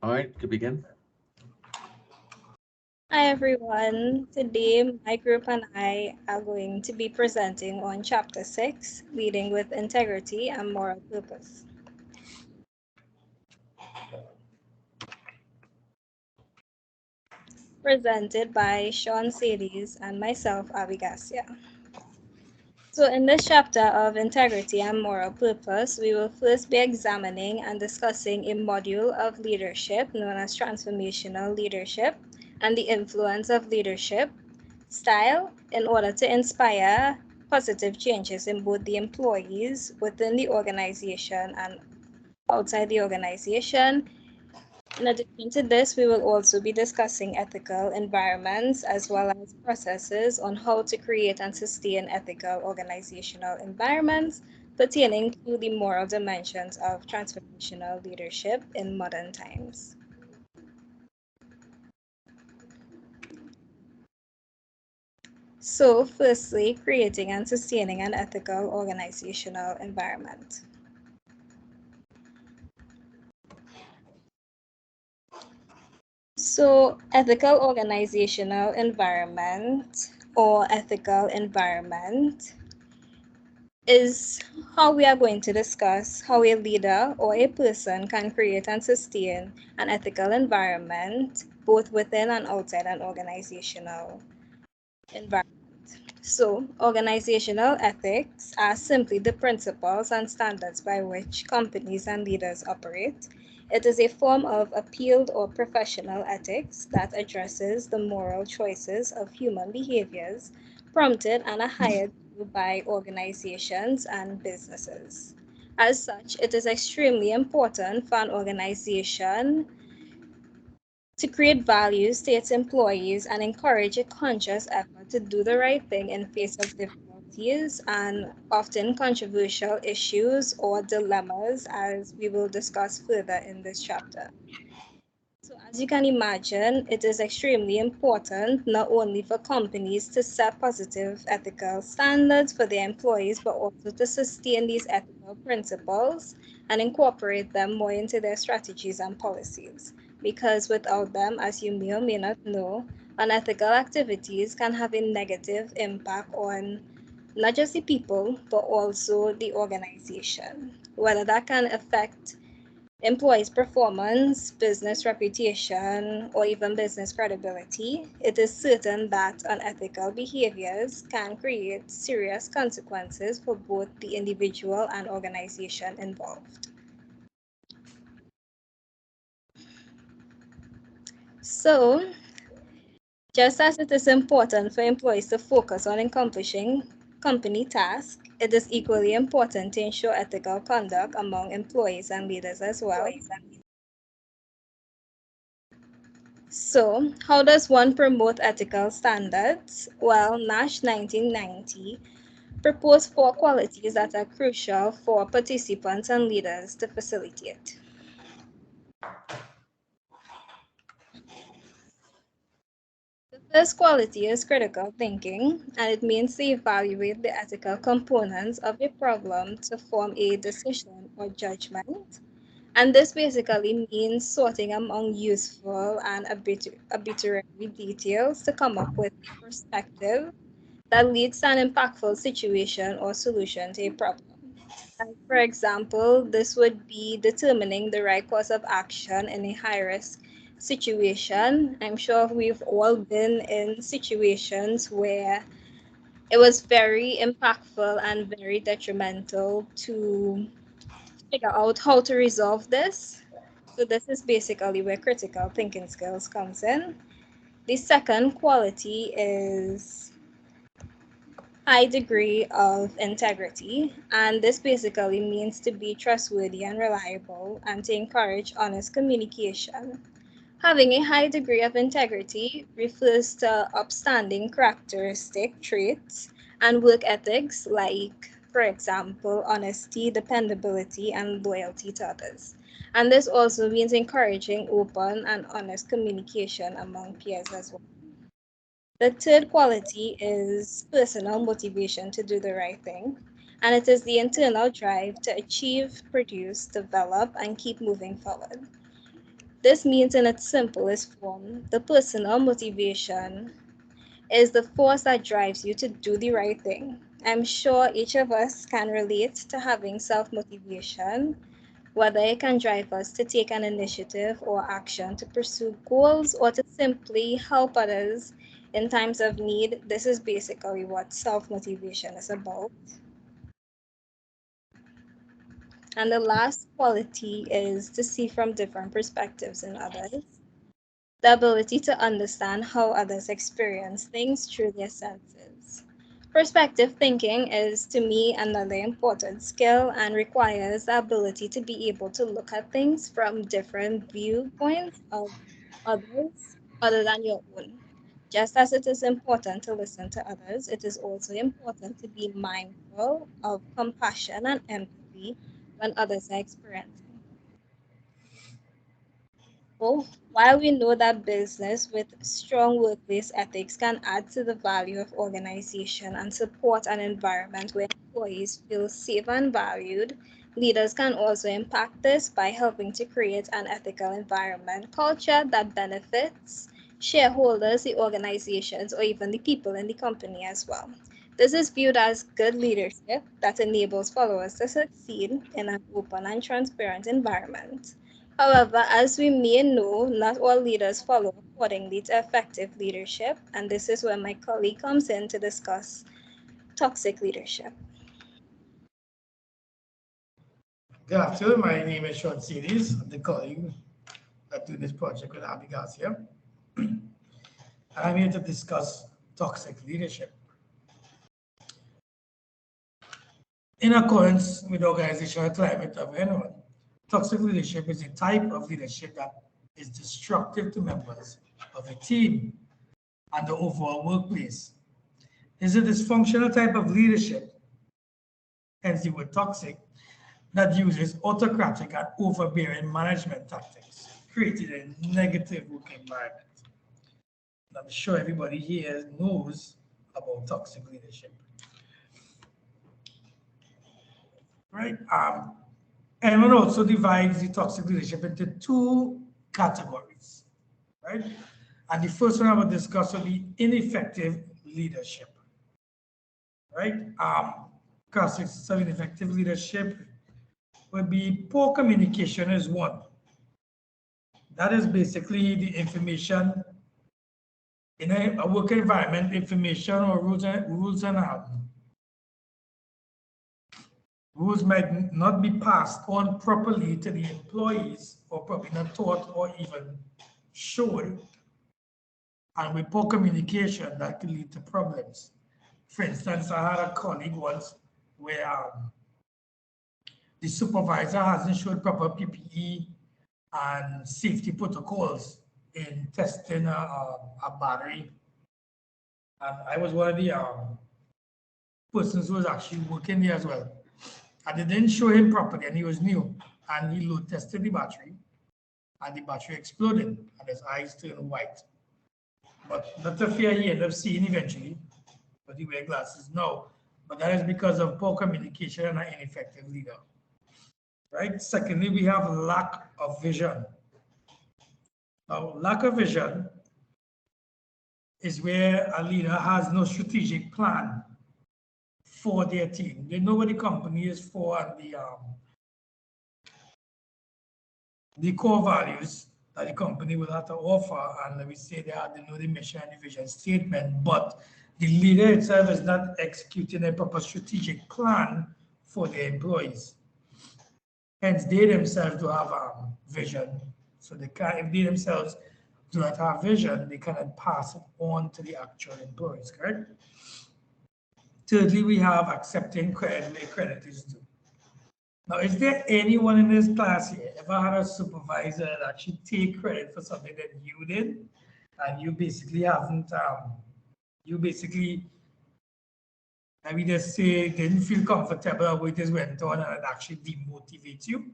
All right, to begin. Hi everyone. Today my group and I are going to be presenting on chapter 6, Leading with Integrity and Moral Purpose, presented by Sean Sadies and myself, Abigasia. So in this chapter of Integrity and Moral Purpose, we will first be examining and discussing a module of leadership known as Transformational Leadership and the influence of leadership style in order to inspire positive changes in both the employees within the organization and outside the organization. In addition to this, we will also be discussing ethical environments as well as processes on how to create and sustain ethical organizational environments pertaining to the moral dimensions of transformational leadership in modern times. So, firstly, creating and sustaining an ethical organizational environment. So, ethical organizational environment or ethical environment is how we are going to discuss how a leader or a person can create and sustain an ethical environment both within and outside an organizational environment. So, organizational ethics are simply the principles and standards by which companies and leaders operate. It is a form of appealed or professional ethics that addresses the moral choices of human behaviors prompted and adhered to by organizations and businesses. As such, it is extremely important for an organization to create values to its employees and encourage a conscious effort to do the right thing in face of difficulties and often controversial issues or dilemmas, as we will discuss further in this chapter. So, as you can imagine, it is extremely important not only for companies to set positive ethical standards for their employees, but also to sustain these ethical principles and incorporate them more into their strategies and policies. Because without them, as you may or may not know, unethical activities can have a negative impact on not just the people, but also the organization. Whether that can affect employees' performance, business reputation, or even business credibility, it is certain that unethical behaviors can create serious consequences for both the individual and organization involved. So, just as it is important for employees to focus on accomplishing company tasks, it is equally important to ensure ethical conduct among employees and leaders as well. So, how does one promote ethical standards? Well, Nash 1990 proposed four qualities that are crucial for participants and leaders to facilitate. The first quality is critical thinking, and it means to evaluate the ethical components of a problem to form a decision or judgment. And this basically means sorting among useful and arbitrary details to come up with a perspective that leads to an impactful situation or solution to a problem. Like for example, this would be determining the right course of action in a high risk situation. I'm sure we've all been in situations where it was very impactful and very detrimental to figure out how to resolve this. So this is basically where critical thinking skills comes in. The second quality is high degree of integrity, and this basically means to be trustworthy and reliable and to encourage honest communication. Having a high degree of integrity refers to upstanding characteristic traits and work ethics like, for example, honesty, dependability, and loyalty to others. And this also means encouraging open and honest communication among peers as well. The third quality is personal motivation to do the right thing, and it is the internal drive to achieve, produce, develop, and keep moving forward. This means in its simplest form, the personal motivation is the force that drives you to do the right thing. I'm sure each of us can relate to having self-motivation, whether it can drive us to take an initiative or action to pursue goals or to simply help others in times of need. This is basically what self-motivation is about. And the last quality is to see from different perspectives in others. The ability to understand how others experience things through their senses. Perspective thinking is, to me, another important skill and requires the ability to be able to look at things from different viewpoints of others other than your own. Just as it is important to listen to others, it is also important to be mindful of compassion and empathy when others are experiencing. So, while we know that business with strong workplace ethics can add to the value of organization and support an environment where employees feel safe and valued, leaders can also impact this by helping to create an ethical environment culture that benefits shareholders, the organizations, or even the people in the company as well. This is viewed as good leadership that enables followers to succeed in an open and transparent environment. However, as we may know, not all leaders follow accordingly to effective leadership, and this is where my colleague comes in to discuss toxic leadership. Good afternoon. My name is Sean Series. I'm the colleague that do this project with Abigail here. And I'm here to discuss toxic leadership. In accordance with the organizational climate of anyone, toxic leadership is a type of leadership that is destructive to members of a team and the overall workplace. It's a dysfunctional type of leadership, hence the word toxic, that uses autocratic and overbearing management tactics, creating a negative work environment. And I'm sure everybody here knows about toxic leadership, right? Everyone also divides the toxic leadership into two categories, right? And the first one I will discuss will be ineffective leadership, right? Classics of ineffective leadership would be poor communication is one. That is basically the information in a work environment, information or rules might not be passed on properly to the employees or probably not taught or even showed. And with poor communication, that can lead to problems. For instance, I had a colleague once where the supervisor hasn't showed proper PPE and safety protocols in testing a battery. And I was one of the persons who was actually working there as well. And they didn't show him properly, and he was new. And he load tested the battery, and the battery exploded, and his eyes turned white. But not a fear he ended up seeing eventually, but he wear glasses now. But that is because of poor communication and an ineffective leader. Right? Secondly, we have lack of vision. Now, lack of vision is where a leader has no strategic plan for their team. They know what the company is for and the core values that the company will have to offer. And we say they know the mission and the vision statement, but the leader itself is not executing a proper strategic plan for their employees. Hence, they themselves do have vision. So they can, if they themselves do not have vision, they cannot pass it on to the actual employees, correct? Thirdly, we have accepting credit where credit is due. Now, is there anyone in this class here ever had a supervisor that actually take credit for something that you did, and you basically haven't, you basically, let me just say, didn't feel comfortable with this went on and it actually demotivates you?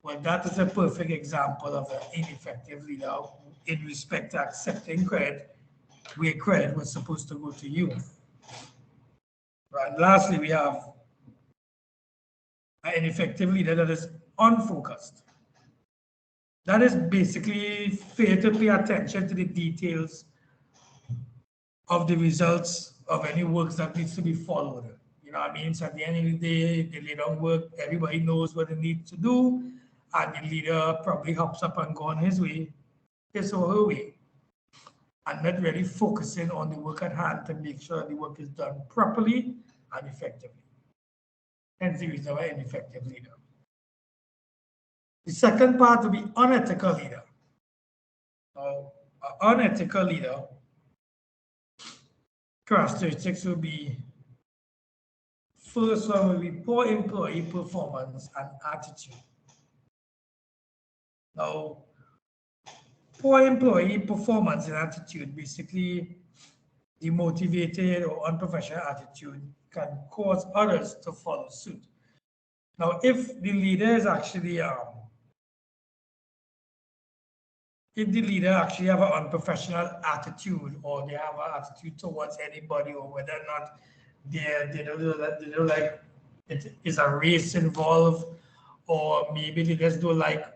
Well, that is a perfect example of an ineffective leader in respect to accepting credit where credit was supposed to go to you. Right. Lastly, we have an ineffective leader that is unfocused. That is basically fair to pay attention to the details of the results of any works that needs to be followed. You know what I mean? So at the end of the day, the leader work, everybody knows what they need to do, and the leader probably hops up and go on his way, his or her way, and not really focusing on the work at hand to make sure the work is done properly and effectively. Hence the reason why ineffective leader. The second part will be unethical leader. Now, an unethical leader characteristics will be first one will be poor employee performance and attitude. Now, poor employee performance and attitude, basically demotivated or unprofessional attitude can cause others to follow suit. Now, if the leader is actually if the leader actually have an unprofessional attitude, or they have an attitude towards anybody, or whether or not they don't like it is a race involved, or maybe they just don't like,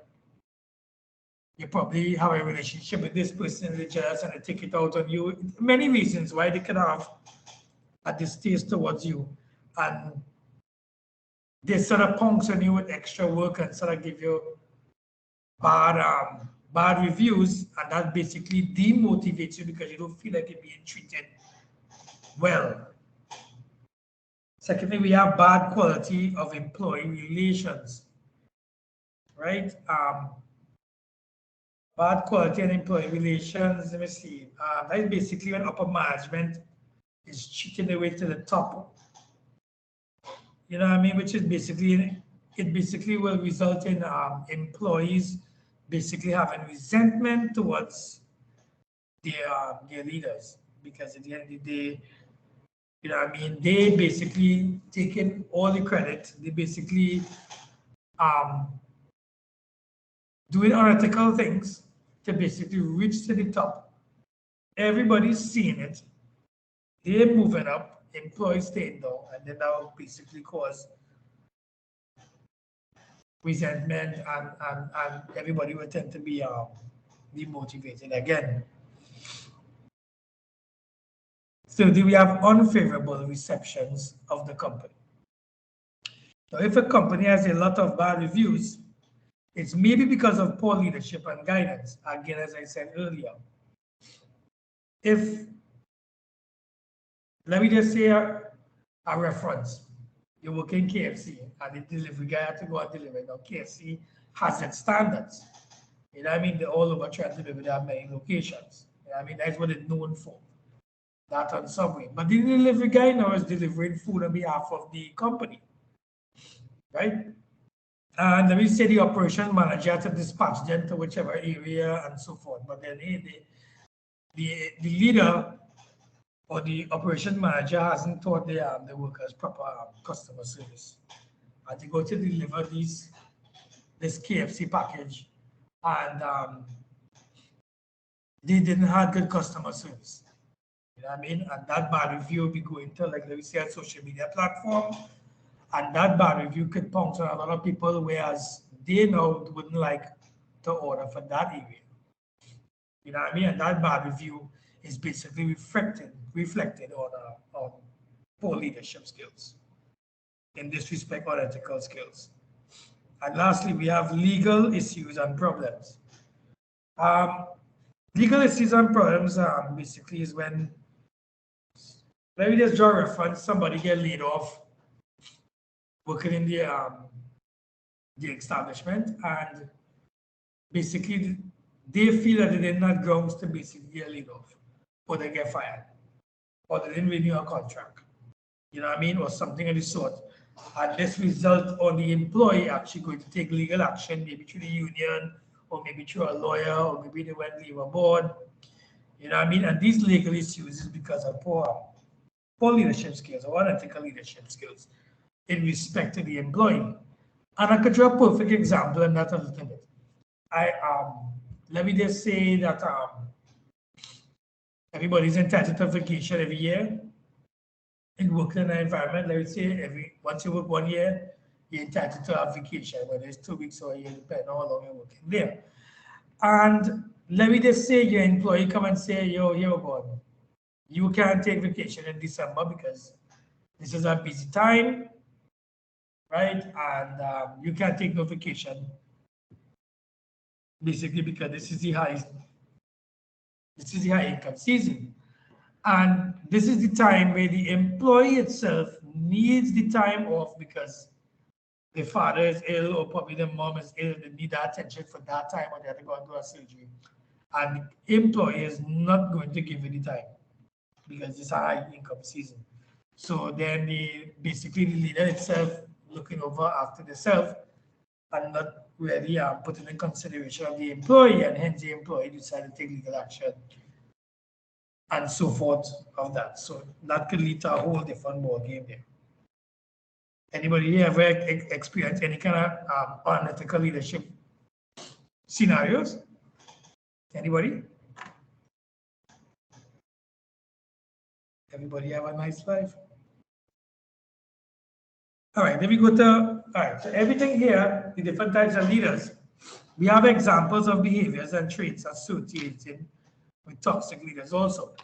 you probably have a relationship with this person, they jealous and they take it out on you. Many reasons why they could have a distaste towards you, and they sort of punks on you with extra work and sort of give you bad reviews, and that basically demotivates you because you don't feel like you're being treated well. Secondly, we have bad quality of employee relations, right? Bad quality and employee relations, let me see. That is basically when upper management is cheating their way to the top. You know what I mean? Which is basically, it basically will result in employees basically having resentment towards their leaders, because at the end of the day, you know what I mean, they basically taking all the credit. They basically doing unethical things to basically reach to the top. Everybody's seeing it. They're moving up, employees staying down, and then that will basically cause resentment, and everybody will tend to be demotivated again. So do we have unfavorable receptions of the company? So if a company has a lot of bad reviews, it's maybe because of poor leadership and guidance. Again, as I said earlier, if, let me just say a reference, you work in KFC and the delivery guy had to go and deliver. Now KFC has its standards. You know what I mean? They're all over trying to deliver their many locations. You know what I mean? That's what it's known for. That on Subway. But the delivery guy now is delivering food on behalf of the company, right? And let me say the operation manager had to dispatch them to whichever area and so forth. But then the leader or the operation manager hasn't taught the workers proper customer service. And they go to deliver this KFC package, and they didn't have good customer service. You know what I mean? And that bad review will be going to, like, let me say, a social media platform, and that bad review could puncture a lot of people, whereas they now wouldn't like to order for that area. You know what I mean? And that bad review is basically reflected on poor leadership skills, in this respect, or ethical skills. And lastly, we have legal issues and problems. Legal issues and problems basically is when, let me just draw a reference, somebody get laid off working in the establishment, and basically they feel that they didn't have grounds to basically get laid off, or they get fired, or they didn't renew a contract. You know what I mean? Or something of the sort. And this result on the employee actually going to take legal action, maybe through the union, or maybe through a lawyer, or maybe they went leave a board. You know what I mean? And these legal issues is because of poor leadership skills or unethical leadership skills in respect to the employee. And I could draw a perfect example in that a little bit. Let me just say that everybody's entitled to vacation every year. In working in an environment, let me say once you work 1 year, you're entitled to have vacation, whether it's 2 weeks or a year, depending on how long you're working there. And let me just say, your employee come and say, yo, here, God, you can't take vacation in December because this is a busy time, right? And you can't take no vacation, basically because this is the high income season. And this is the time where the employee itself needs the time off because the father is ill or probably the mom is ill, they need that attention for that time or they have to go and do a surgery. And the employee is not going to give you the time because it's a high income season. So then basically the leader itself looking over after the self and not really putting in consideration of the employee, and hence the employee decided to take legal action and so forth of that. So that could lead to a whole different ball game there. Anybody here ever experienced any kind of unethical leadership scenarios? Anybody? Everybody have a nice life? All right, then we go to, all right, so everything here, the different types of leaders, we have examples of behaviors and traits associated with toxic leaders also.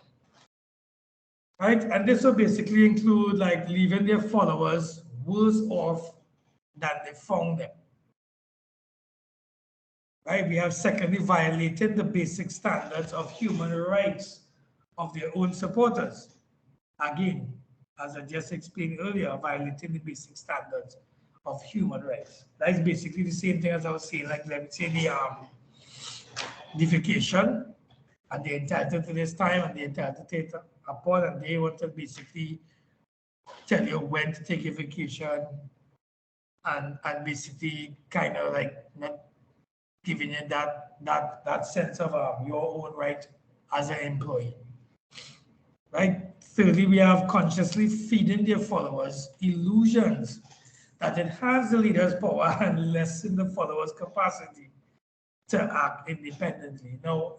Right, and this will basically include like leaving their followers worse off than they found them. Right, we have secondly violated the basic standards of human rights of their own supporters. Again, as I just explained earlier, violating the basic standards of human rights. That's basically the same thing as I was saying, like let me say the vacation, and they're entitled to this time and they're entitled to take upon, and they want to basically tell you when to take your vacation and basically kind of like not giving you that sense of your own right as an employee. Right? Thirdly, we have consciously feeding their followers illusions that enhance the leader's power and lessen the followers' capacity to act independently. Now,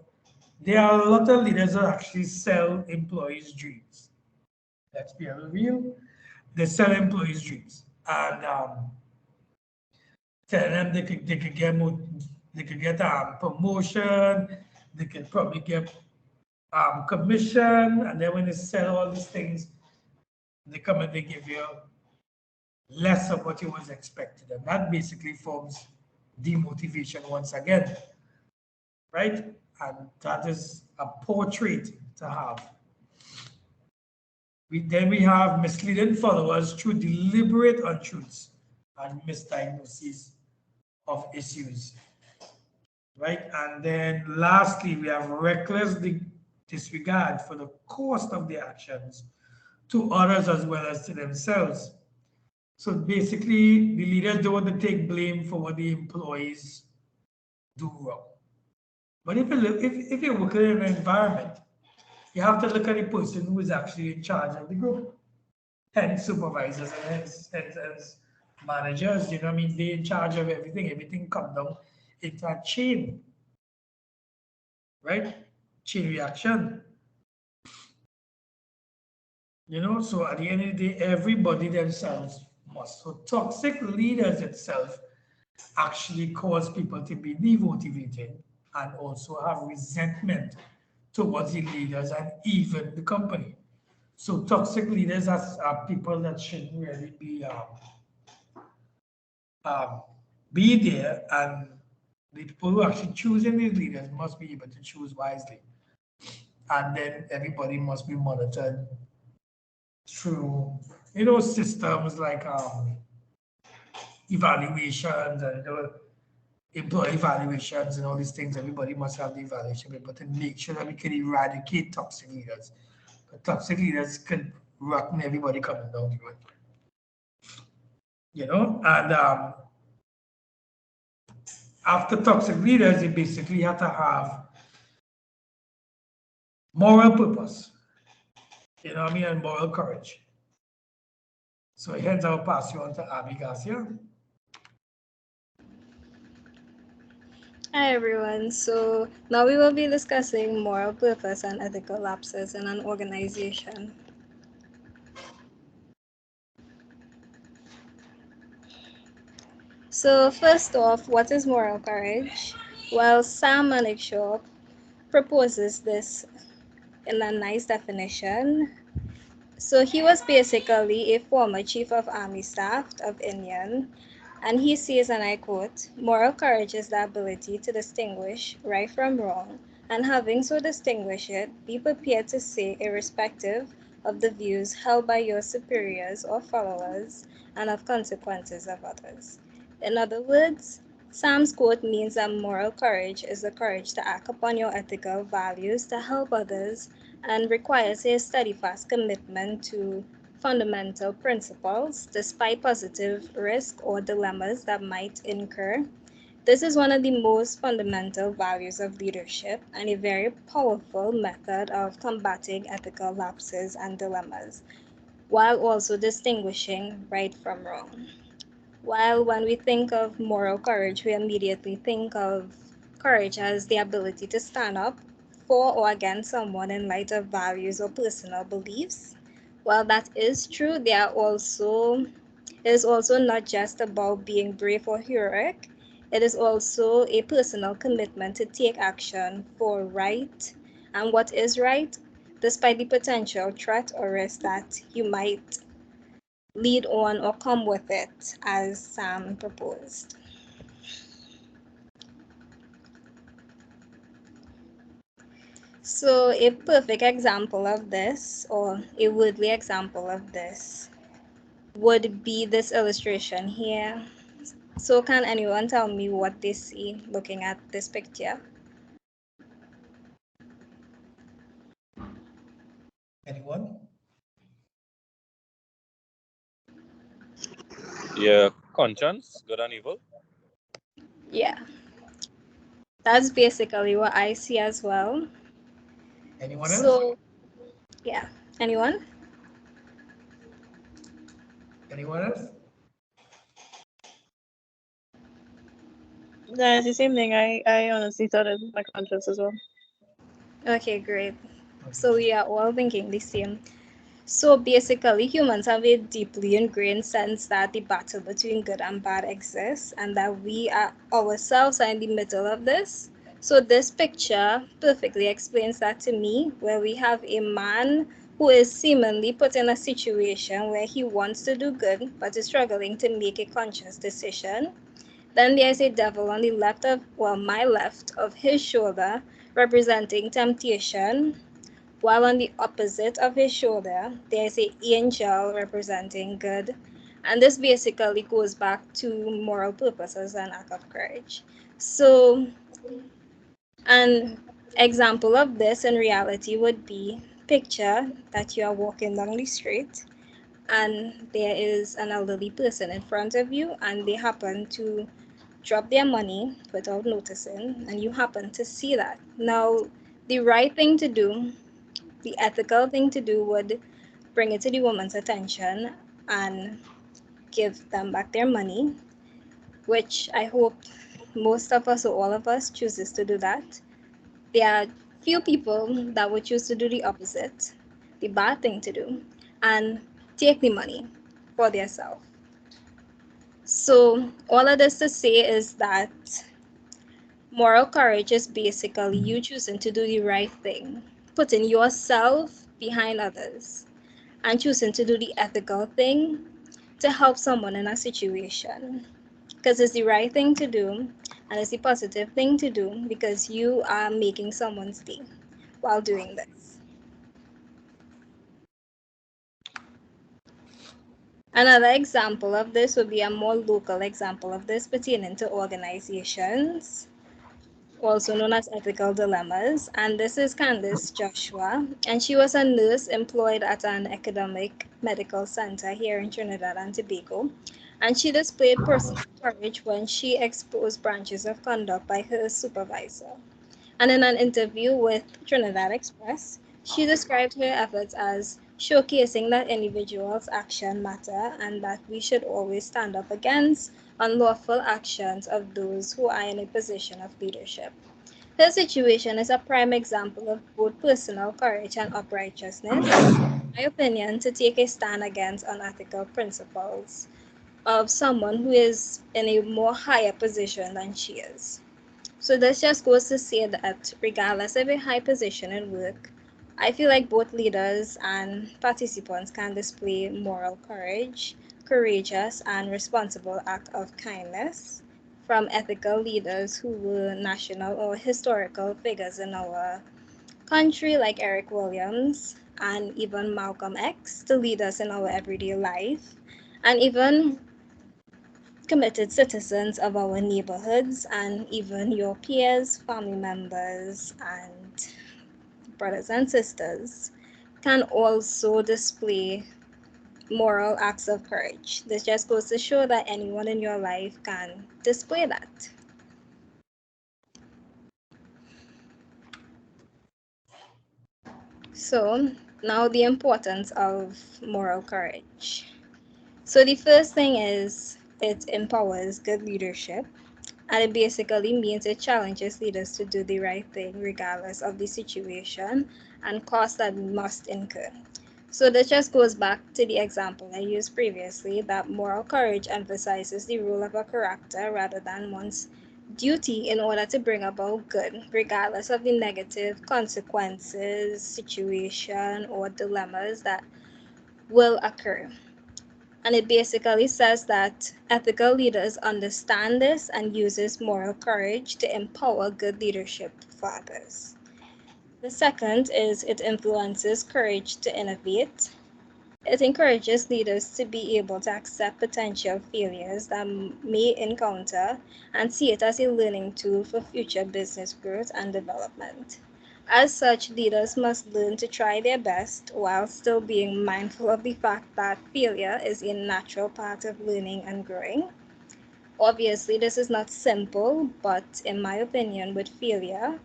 there are a lot of leaders that actually sell employees' dreams. Let's be real. They sell employees' dreams and tell them they could get more, they could get promotion, they could probably get commission, and then when they sell all these things, they come and they give you less of what you was expected, and that basically forms demotivation once again, right? And that is a poor trait to have. Then we have misleading followers through deliberate untruths and misdiagnoses of issues, right? And then lastly, we have reckless disregard for the cost of their actions to others as well as to themselves. So basically, the leaders don't want to take blame for what the employees do wrong. But if you're working in an environment, you have to look at the person who is actually in charge of the group, hence supervisors and hence managers. You know what I mean? They're in charge of everything. Everything comes down into a chain, right? Chain reaction. You know, so at the end of the day, everybody themselves must. So toxic leaders itself actually cause people to be demotivated and also have resentment towards the leaders and even the company. So toxic leaders are people that shouldn't really be there, and the people who actually choosing these leaders must be able to choose wisely. And then everybody must be monitored through, you know, systems like evaluations and employee evaluations and all these things. Everybody must have the evaluation paper to make sure that we can eradicate toxic leaders. But toxic leaders can rotten everybody coming down the road. You know, and after toxic leaders, you basically have to have moral purpose, you know what I mean, and moral courage. So hence I'll pass you on to Abby Garcia. Hi everyone. So now we will be discussing moral purpose and ethical lapses in an organization. So first off, what is moral courage? Well, Sam Manekshaw proposes this in a nice definition. So he was basically a former chief of army staff of Indian, and he says, and I quote, "Moral courage is the ability to distinguish right from wrong, and having so distinguished it, be prepared to say, irrespective of the views held by your superiors or followers, and of consequences of others." In other words, Sam's quote means that moral courage is the courage to act upon your ethical values to help others and requires a steadfast commitment to fundamental principles despite positive risk or dilemmas that might incur. This is one of the most fundamental values of leadership and a very powerful method of combating ethical lapses and dilemmas, while also distinguishing right from wrong. While when we think of moral courage, we immediately think of courage as the ability to stand up for or against someone in light of values or personal beliefs. While that is true, it is also not just about being brave or heroic. It is also a personal commitment to take action for right and what is right, despite the potential threat or risk that you might lead on or come with it, as Sam proposed. So a perfect example of this, or a worldly example of this, would be this illustration here. So can anyone tell me what they see looking at this picture? Anyone? Yeah, conscience, good and evil. Yeah, that's basically what I see as well. Anyone else? So, yeah, anyone? Anyone else? Yeah, it's the same thing. I honestly thought it was my conscience as well. Okay, great. So we are all thinking the same. So basically, humans have a deeply ingrained sense that the battle between good and bad exists and that we are ourselves are in the middle of this. So this picture perfectly explains that to me, where we have a man who is seemingly put in a situation where he wants to do good but is struggling to make a conscious decision. Then there's a devil on the left of, well, my left of his shoulder, representing temptation, while on the opposite of his shoulder, there's an angel representing good. And this basically goes back to moral purpose as an act of courage. So, an example of this in reality would be picture that you are walking down the street and there is an elderly person in front of you and they happen to drop their money without noticing and you happen to see that. Now, the right thing to do, the ethical thing to do would bring it to the woman's attention and give them back their money, which I hope most of us or all of us chooses to do that. There are few people that would choose to do the opposite, the bad thing to do, and take the money for themselves. So all of this to say is that moral courage is basically you choosing to do the right thing, putting yourself behind others, and choosing to do the ethical thing to help someone in a situation. Because it's the right thing to do and it's the positive thing to do because you are making someone's day while doing this. Another example of this would be a more local example of this pertaining to organizations, also known as ethical dilemmas. And this is Candice Joshua, and she was a nurse employed at an academic medical center here in Trinidad and Tobago. And she displayed personal courage when she exposed branches of conduct by her supervisor. And in an interview with Trinidad Express, she described her efforts as showcasing that individuals' action matter and that we should always stand up against unlawful actions of those who are in a position of leadership. Her situation is a prime example of both personal courage and uprightness, in my opinion, to take a stand against unethical principles of someone who is in a more higher position than she is. So this just goes to say that regardless of a high position in work, I feel like both leaders and participants can display moral courage, courageous and responsible act of kindness from ethical leaders who were national or historical figures in our country like Eric Williams and even Malcolm X to lead us in our everyday life, and even committed citizens of our neighborhoods and even your peers, family members, and brothers and sisters can also display moral acts of courage. This just goes to show that anyone in your life can display that. So now the importance of moral courage. So the first thing is it empowers good leadership, and it basically means it challenges leaders to do the right thing regardless of the situation and cost that must incur. So this just goes back to the example I used previously that moral courage emphasizes the role of a character rather than one's duty in order to bring about good, regardless of the negative consequences, situation, or dilemmas that will occur. And it basically says that ethical leaders understand this and uses moral courage to empower good leadership for others. The second is it influences courage to innovate. It encourages leaders to be able to accept potential failures that may encounter and see it as a learning tool for future business growth and development. As such, leaders must learn to try their best while still being mindful of the fact that failure is a natural part of learning and growing. Obviously, this is not simple, but in my opinion, with failure,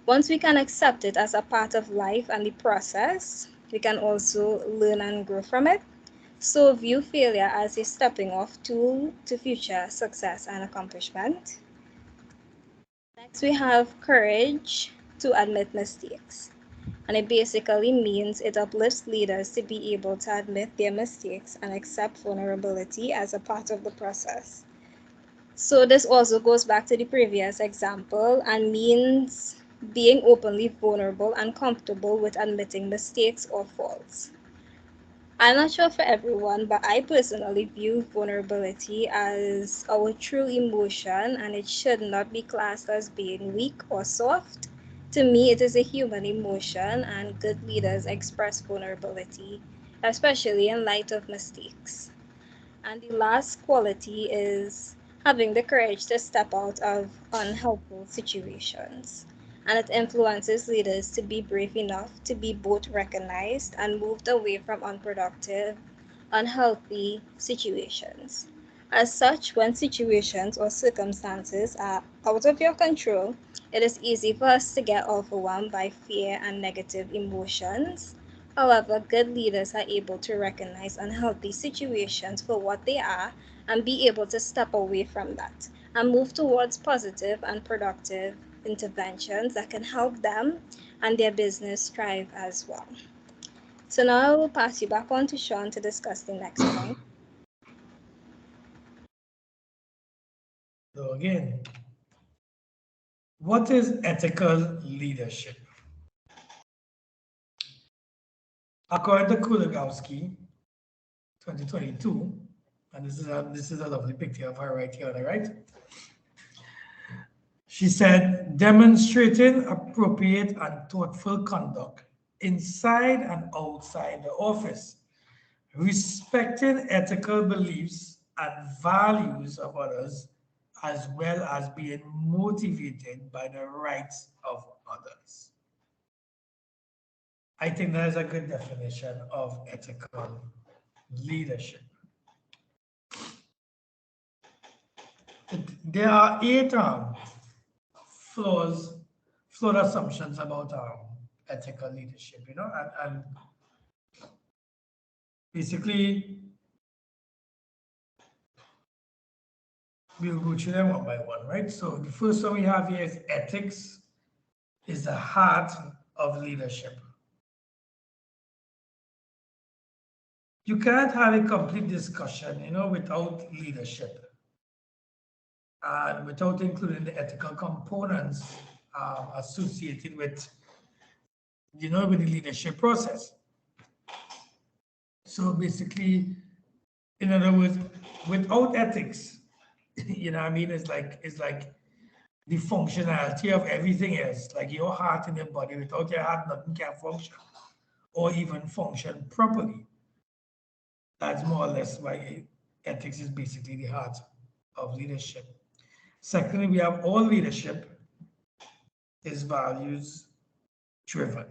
once we can accept it as a part of life and the process, we can also learn and grow from it. So view failure as a stepping off tool to future success and accomplishment. Next, we have courage to admit mistakes. And it basically means it uplifts leaders to be able to admit their mistakes and accept vulnerability as a part of the process. So this also goes back to the previous example and means being openly vulnerable and comfortable with admitting mistakes or faults. I'm not sure for everyone, but I personally view vulnerability as our true emotion and it should not be classed as being weak or soft. To me, it is a human emotion and good leaders express vulnerability, especially in light of mistakes. And the last quality is having the courage to step out of unhelpful situations. And it influences leaders to be brave enough to be both recognized and moved away from unproductive, unhealthy situations. As such, when situations or circumstances are out of your control, it is easy for us to get overwhelmed by fear and negative emotions. However, good leaders are able to recognize unhealthy situations for what they are and be able to step away from that and move towards positive and productive interventions that can help them and their business thrive as well. So now I will pass you back on to Sean to discuss the next point. So again, what is ethical leadership? According to Kulagowski, 2022, and this is a lovely picture of her right here on the right. She said, demonstrating appropriate and thoughtful conduct inside and outside the office, respecting ethical beliefs and values of others, as well as being motivated by the rights of others. I think that is a good definition of ethical leadership. There are 8 flaws, flawed assumptions about ethical leadership, and basically we'll go through them one by one, right? So the first one we have here is ethics is the heart of leadership. You can't have a complete discussion, without leadership. and without including the ethical components associated with, with the leadership process. So basically, in other words, without ethics, it's like the functionality of everything else, like your heart and your body. Without your heart, nothing can function or even function properly. That's more or less why ethics is basically the heart of leadership. Secondly, we have all leadership is values driven.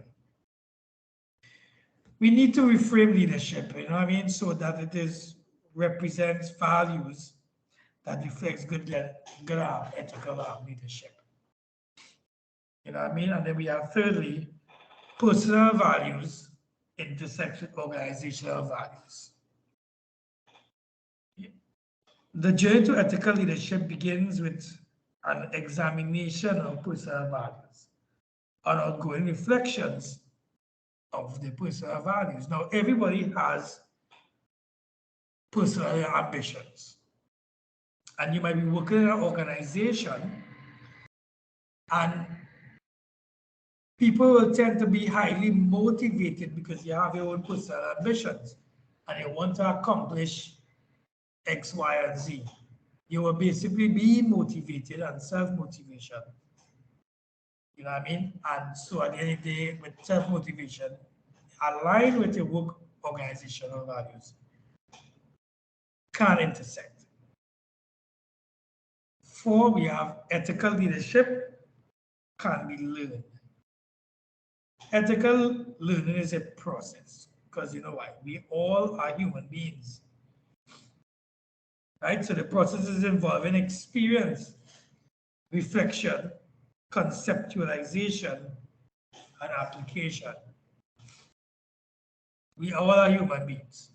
We need to reframe leadership, so that it represents values that reflects good ethical leadership. And then we have thirdly, personal values intersect with organizational values. The journey to ethical leadership begins with an examination of personal values, and ongoing reflections of the personal values. Now, everybody has personal ambitions, and you might be working in an organization, and people will tend to be highly motivated because you have your own personal ambitions, and you want to accomplish X, Y, and Z. You will basically be motivated and self-motivation. You know what I mean? And so at the end of the day, with self-motivation, aligned with your work organizational values, can intersect. 4, we have ethical leadership can be learned. Ethical learning is a process, because you know why? We all are human beings. Right? So the process is involving experience, reflection, conceptualization, and application. We all are human beings.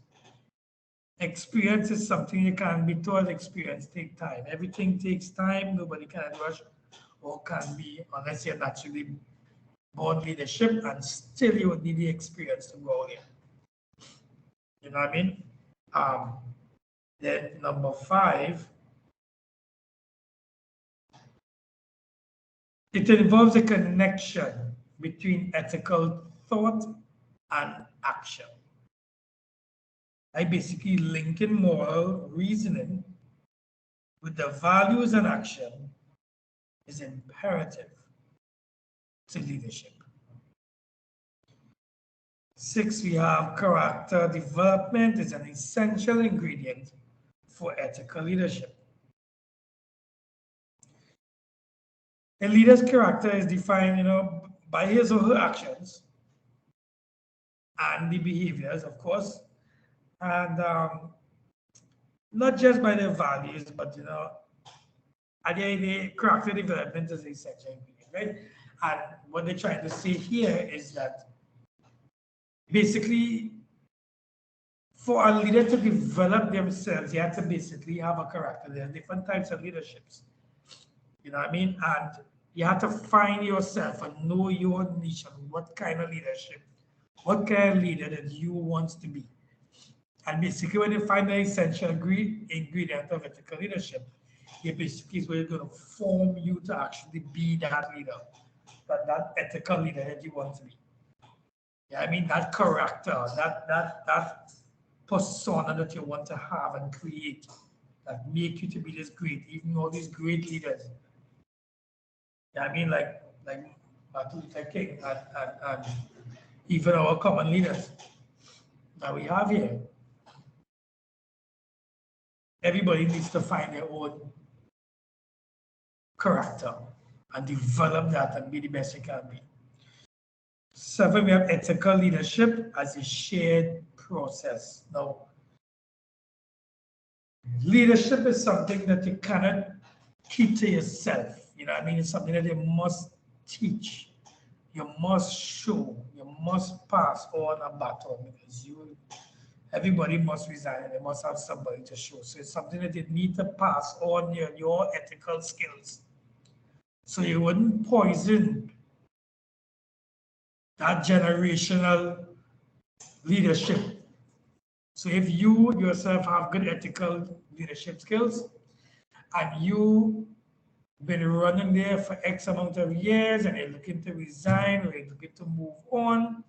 Experience is something you can't be taught. Experience takes time. Everything takes time. Nobody can rush or can be, unless you're naturally born leadership, and still you would need the experience to go there. You know what I mean? Then number 5, it involves a connection between ethical thought and action. I basically linking moral reasoning with the values and action is imperative to leadership. 6, we have character development is an essential ingredient for ethical leadership. A leader's character is defined, by his or her actions and the behaviors, of course, and not just by their values, but at the end of the day, character development is an essential ingredient, right? And what they're trying to say here is that basically, for a leader to develop themselves, you have to basically have a character. There are different types of leaderships. You know what I mean? And you have to find yourself and know your niche and what kind of leadership, what kind of leader that you want to be. And basically, when you find the essential ingredient of ethical leadership, it basically is where you're going to form you to actually be that leader, that ethical leader that you want to be. Yeah, I mean, that character, that persona that you want to have and create, that make you to be this great, even all these great leaders. Yeah, I mean, like Martin Luther King and even our common leaders that we have here. Everybody needs to find their own character and develop that and be the best you can be. 7, we have ethical leadership as a shared process. Now, leadership is something that you cannot keep to yourself. You know what I mean? It's something that you must teach, you must show, you must pass on a baton, because everybody must resign and they must have somebody to show. So it's something that you need to pass on your ethical skills. So you wouldn't poison that generational leadership. So if you yourself have good ethical leadership skills and you been running there for X amount of years and you're looking to resign or you're looking to move on,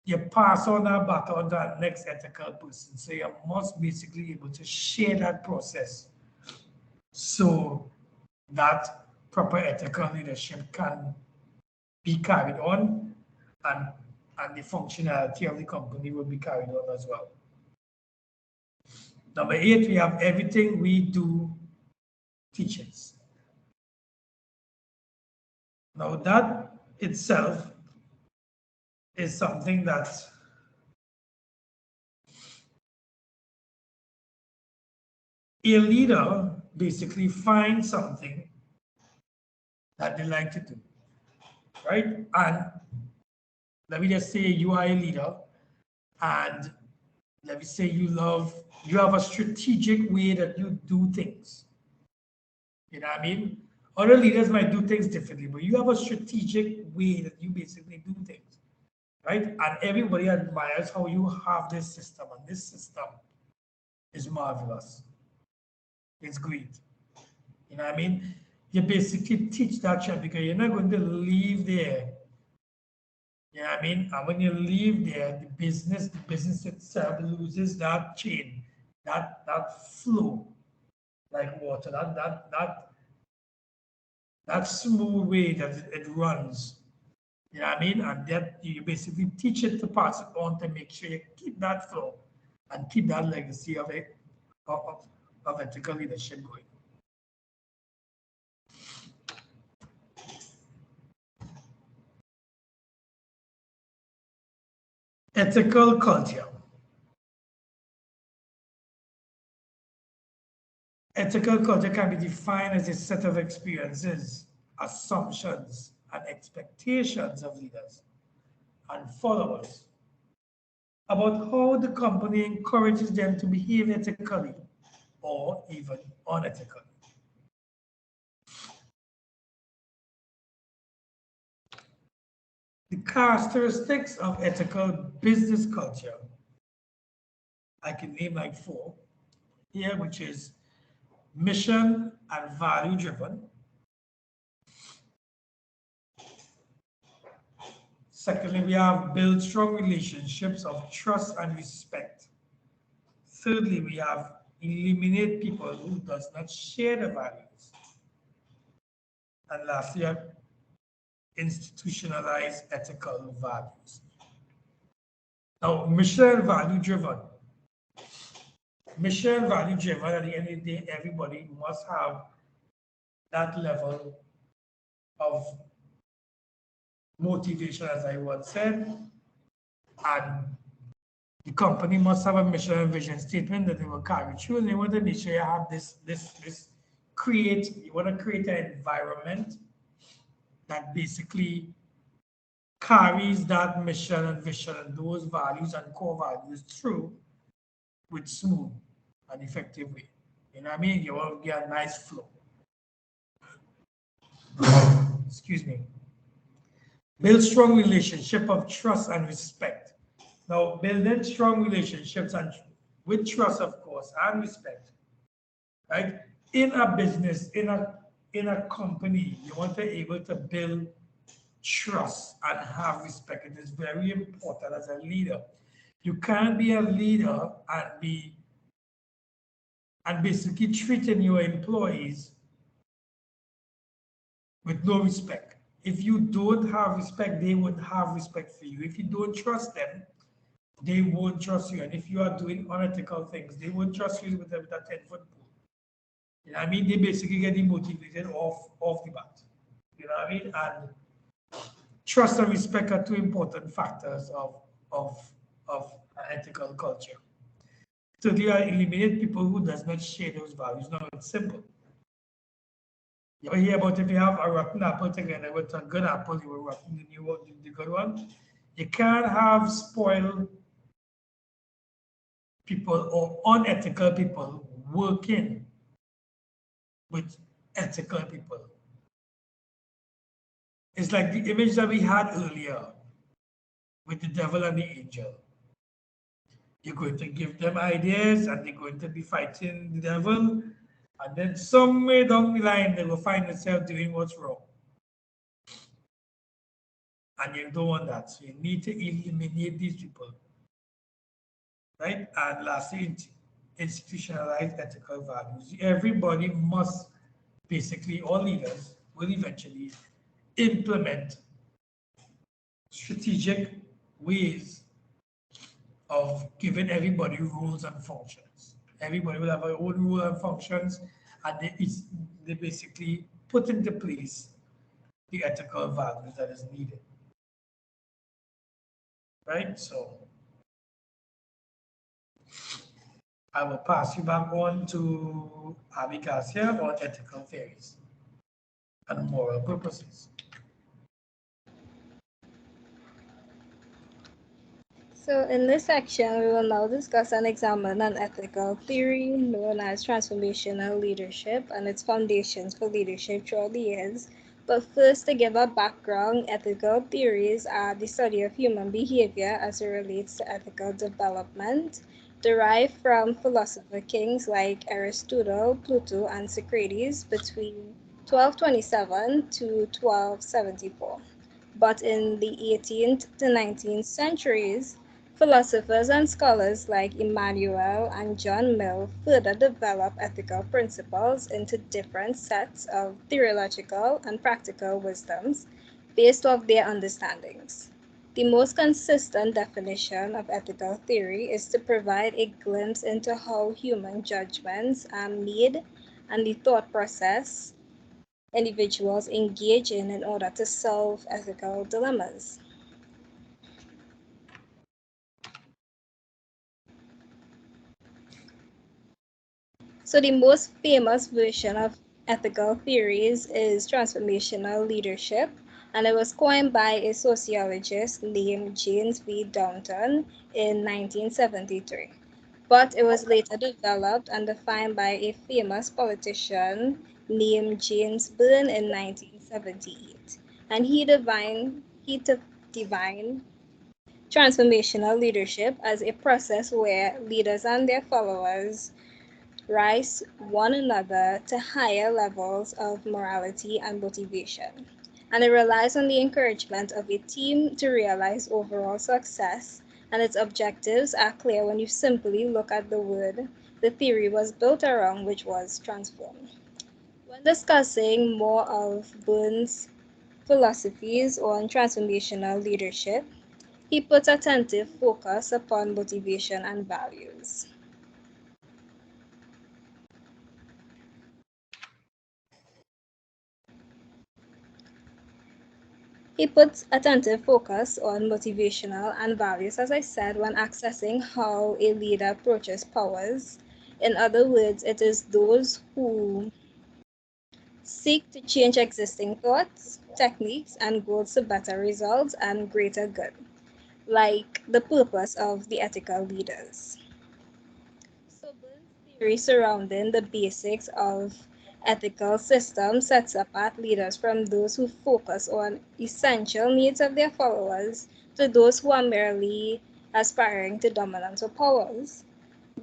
you pass on that baton to that next ethical person. So you must basically be able to share that process so that proper ethical leadership can be carried on and the functionality of the company will be carried on as well. Number 8, we have everything we do teaches. Now that itself is something that a leader basically finds something that they like to do, right? And let me just say you are a leader and let me say you have a strategic way that you do things. You know what I mean? Other leaders might do things differently, but you have a strategic way that you basically do things, right? And everybody admires how you have this system, and this system is marvelous. It's great. You know what I mean? You basically teach that child because you're not going to leave there. You know what I mean? And when you leave there, the business itself loses that chain, that flow, like water, that smooth way that it runs. You know what I mean? And that you basically teach it to pass it on to make sure you keep that flow and keep that legacy of ethical leadership going. Ethical culture. Ethical culture can be defined as a set of experiences, assumptions, and expectations of leaders and followers about how the company encourages them to behave ethically or even unethically. The characteristics of ethical business culture, I can name like 4 here, which is mission and value driven. Secondly, we have build strong relationships of trust and respect. Thirdly, we have eliminate people who does not share the values. And lastly, institutionalize ethical values. Now, mission and value driven. Mission and value driven, at the end of the day, everybody must have that level of motivation, as I once said, and the company must have a mission and vision statement that they will carry through, and they want to make sure you have you want to create an environment that basically carries that mission and vision and those values and core values through with smooth and effective way. You know what I mean? You want to get a nice flow. Excuse me. Build strong relationship of trust and respect. Now, building strong relationships and with trust, of course, and respect, right? In a business, in a company, you want to be able to build trust and have respect. It is very important as a leader. You can't be a leader and basically treating your employees with no respect. If you don't have respect, they won't have respect for you. If you don't trust them, they won't trust you. And if you are doing unethical things, they won't trust you with a 10-foot pole. You know what I mean? They basically get demotivated off the bat. You know what I mean? And trust and respect are 2 important factors of ethical culture. So they are eliminate people who does not share those values. Now it's simple. You ever hear about if you have a rotten apple together with a good apple, you will rotten the good one? You can't have spoiled people or unethical people working with ethical people. It's like the image that we had earlier with the devil and the angel. You're going to give them ideas and they're going to be fighting the devil, And then somewhere down the line, they will find themselves doing what's wrong. And you don't want that. So you need to eliminate these people. Right? And lastly, institutionalize ethical values. Everybody must, basically, all leaders will eventually implement strategic ways of giving everybody roles and functions. Everybody will have their own role and functions, and they basically put into place the ethical values that is needed. Right? So I will pass you back on to Abby Garcia on ethical theories and moral purposes. So in this section, we will now discuss and examine an ethical theory known as transformational leadership and its foundations for leadership throughout the years. But first, to give a background, ethical theories are the study of human behavior as it relates to ethical development, derived from philosopher kings like Aristotle, Plato, and Socrates between 1227 to 1274. But in the 18th to 19th centuries, philosophers and scholars like Emmanuel and John Mill further developed ethical principles into different sets of theological and practical wisdoms based off their understandings. The most consistent definition of ethical theory is to provide a glimpse into how human judgments are made and the thought process individuals engage in order to solve ethical dilemmas. So the most famous version of ethical theories is transformational leadership, and it was coined by a sociologist named James V. Downton in 1973. But it was later developed and defined by a famous politician named James Byrne in 1978. And defined transformational leadership as a process where leaders and their followers rise one another to higher levels of morality and motivation. And it relies on the encouragement of a team to realize overall success, and its objectives are clear when you simply look at the word the theory was built around, which was transform. When discussing more of Byrne's philosophies on transformational leadership, he puts attentive focus upon motivation and values. He puts attentive focus on motivational and values, as I said, when accessing how a leader approaches powers. In other words, it is those who seek to change existing thoughts, techniques, and goals to better results and greater good, like the purpose of the ethical leaders. So Byrne's theory surrounding the basics of ethical systems sets apart leaders from those who focus on essential needs of their followers to those who are merely aspiring to dominance or powers,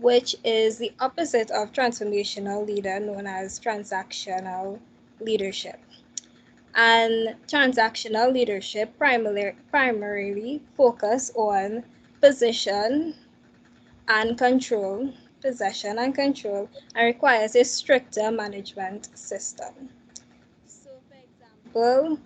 which is the opposite of transformational leader known as transactional leadership. And transactional leadership primarily focus on position and control, possession and control, and requires a stricter management system. So, for example,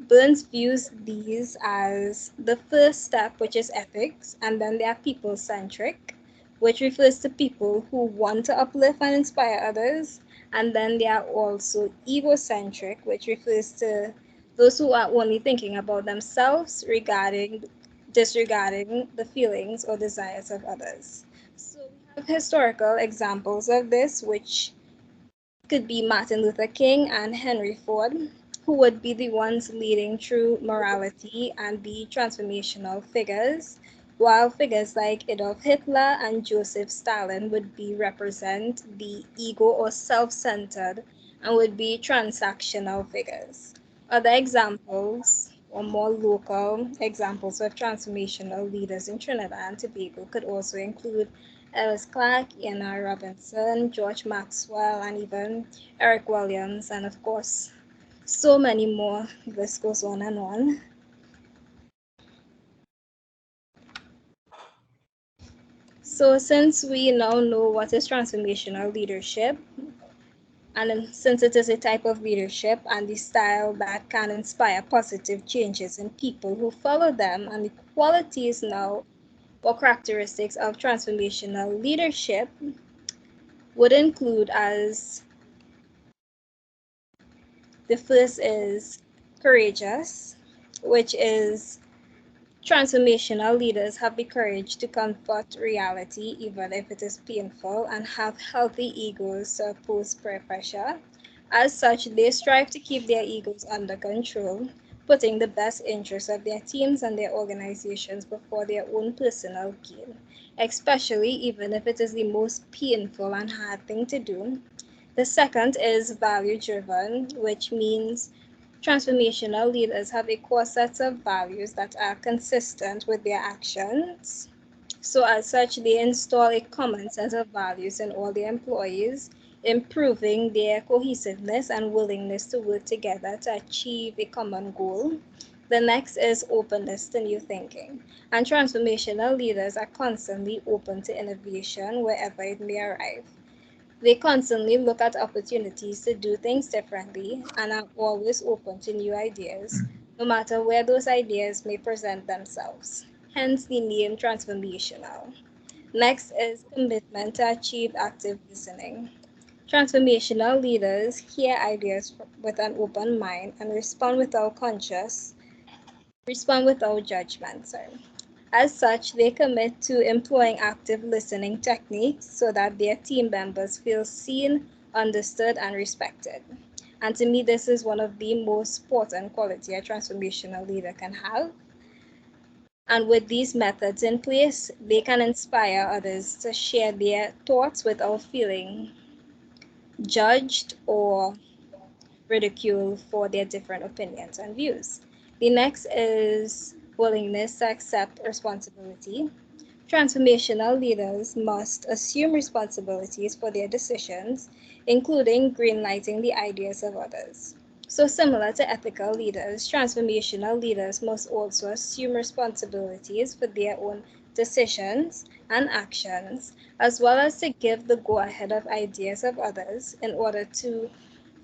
Burns views these as the first step, which is ethics, and then they are people centric, which refers to people who want to uplift and inspire others, and then they are also egocentric, which refers to those who are only thinking about themselves disregarding the feelings or desires of others. So we have historical examples of this, which could be Martin Luther King and Henry Ford, who would be the ones leading through morality and be transformational figures, while figures like Adolf Hitler and Joseph Stalin would be represent the ego or self-centered and would be transactional figures. Other examples or more local examples of transformational leaders in Trinidad and Tobago could also include Ellis Clark, Ian R. Robinson, George Maxwell, and even Eric Williams, and of course, so many more. This goes on and on. So since we now know what is transformational leadership, and since it is a type of leadership and the style that can inspire positive changes in people who follow them, and the qualities now or characteristics of transformational leadership would include as the first is courageous, which is transformational leaders have the courage to confront reality even if it is painful and have healthy egos to oppose peer pressure. As such, they strive to keep their egos under control, putting the best interests of their teams and their organizations before their own personal gain, especially even if it is the most painful and hard thing to do. The second is value driven, which means transformational leaders have a core set of values that are consistent with their actions. So, as such, they install a common set of values in all their employees, improving their cohesiveness and willingness to work together to achieve a common goal. The next is openness to new thinking. And transformational leaders are constantly open to innovation wherever it may arrive. They constantly look at opportunities to do things differently and are always open to new ideas, no matter where those ideas may present themselves. Hence the name transformational. Next is commitment to achieve active listening. Transformational leaders hear ideas with an open mind and respond without judgment. Sorry. As such, they commit to employing active listening techniques so that their team members feel seen, understood, and respected. And to me, this is one of the most important qualities a transformational leader can have. And with these methods in place, they can inspire others to share their thoughts without feeling judged or ridiculed for their different opinions and views. The next is willingness to accept responsibility. Transformational leaders must assume responsibilities for their decisions, including greenlighting the ideas of others. So, similar to ethical leaders, transformational leaders must also assume responsibilities for their own decisions and actions, as well as to give the go ahead of ideas of others in order to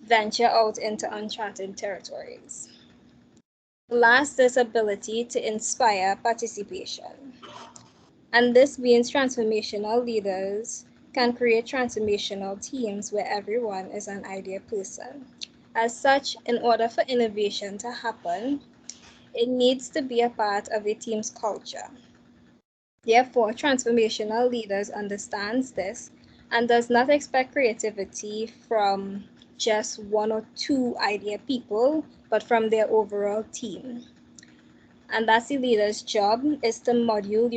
venture out into uncharted territories. Last is ability to inspire participation. And this means transformational leaders can create transformational teams where everyone is an idea person. As such, in order for innovation to happen, it needs to be a part of a team's culture. Therefore, transformational leaders understands this and does not expect creativity from just one or two idea people, but from their overall team. And that's the leader's job is to module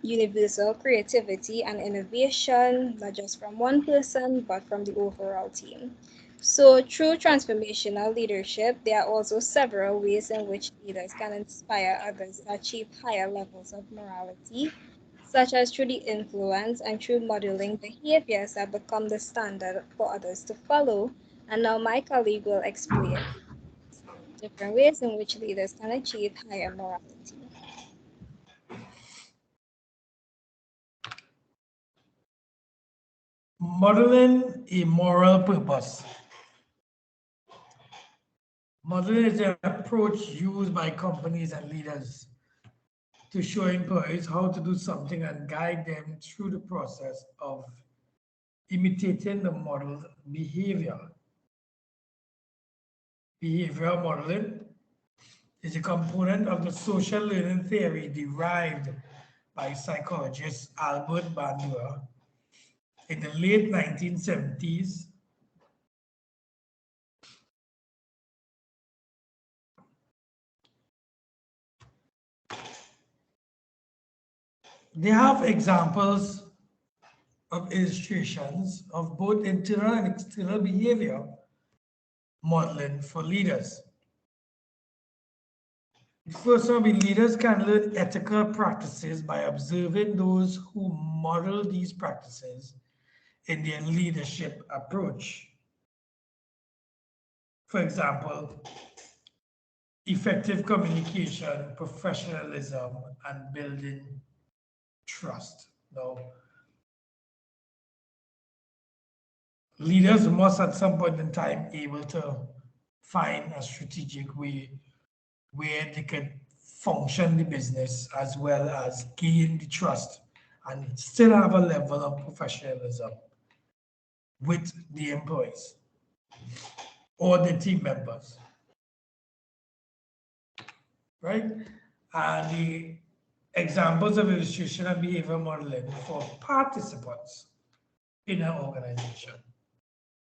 universal creativity and innovation, not just from one person, but from the overall team. So through transformational leadership, there are also several ways in which leaders can inspire others to achieve higher levels of morality, such as through the influence and through modeling behaviors that become the standard for others to follow. And now my colleague will explain different ways in which leaders can achieve higher morality. Modeling a moral purpose. Modeling is an approach used by companies and leaders to show employees how to do something and guide them through the process of imitating the modeled behavior. Behavioral modeling is a component of the social learning theory derived by psychologist Albert Bandura in the late 1970s. They have examples of illustrations of both internal and external behavior modeling for leaders. First one, leaders can learn ethical practices by observing those who model these practices in their leadership approach. For example, effective communication, professionalism, and building trust. Now, leaders must at some point in time able to find a strategic way where they can function the business as well as gain the trust and still have a level of professionalism with the employees or the team members, right? And the examples of illustration and behavior modeling for participants in an organization.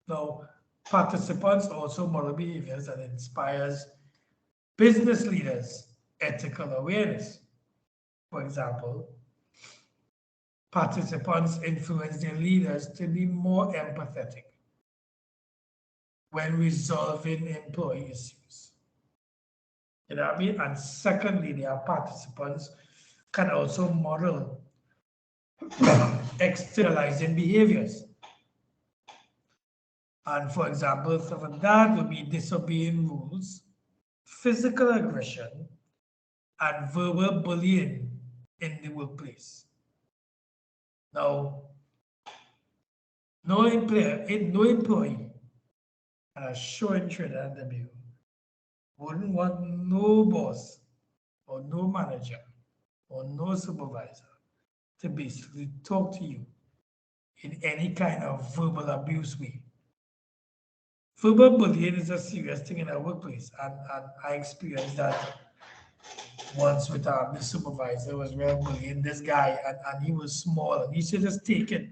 Now, participants also model behaviors that inspires business leaders ethical awareness. For example, participants influence their leaders to be more empathetic when resolving employee issues. You know what I mean? And secondly, their participants can also model externalizing behaviors. And for example, some of that would be disobeying rules, physical aggression, and verbal bullying in the workplace. Now, no employee, and I'm sure in Trinidad and Tobago, wouldn't want no boss or no manager or no supervisor to basically talk to you in any kind of verbal abuse way. Verbal bullying is a serious thing in our workplace, and I experienced that once with the supervisor was real bullying this guy, and he was small, and he used to just take it.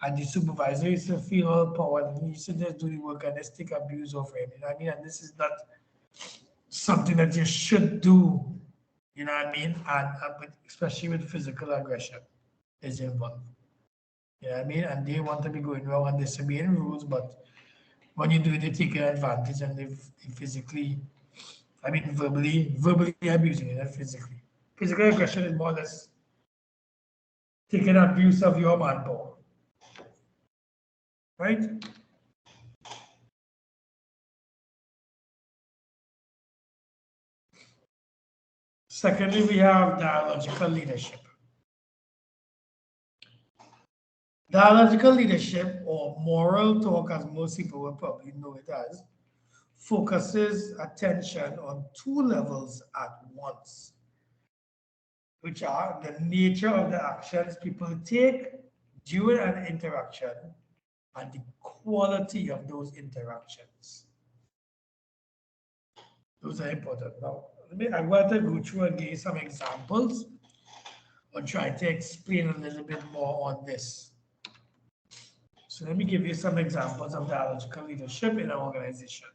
And the supervisor used to feel all power, and he used to just do the work and just take abuse of him. You know what I mean? And this is not something that you should do, you know what I mean? And especially with physical aggression is involved. You know what I mean? And they want to be going wrong and disobeying rules, but when you do, they take advantage and they physically, I mean, verbally abusing you, not physically. Physical aggression is more or less taking abuse of your manpower, right? Secondly, we have dialogical leadership. Dialogical leadership, or moral talk, as most people will probably know it as, focuses attention on two levels at once, which are the nature of the actions people take during an interaction and the quality of those interactions. Those are important. Now, I want to go through and give you some examples or try to explain a little bit more on this. So let me give you some examples of dialogical leadership in an organization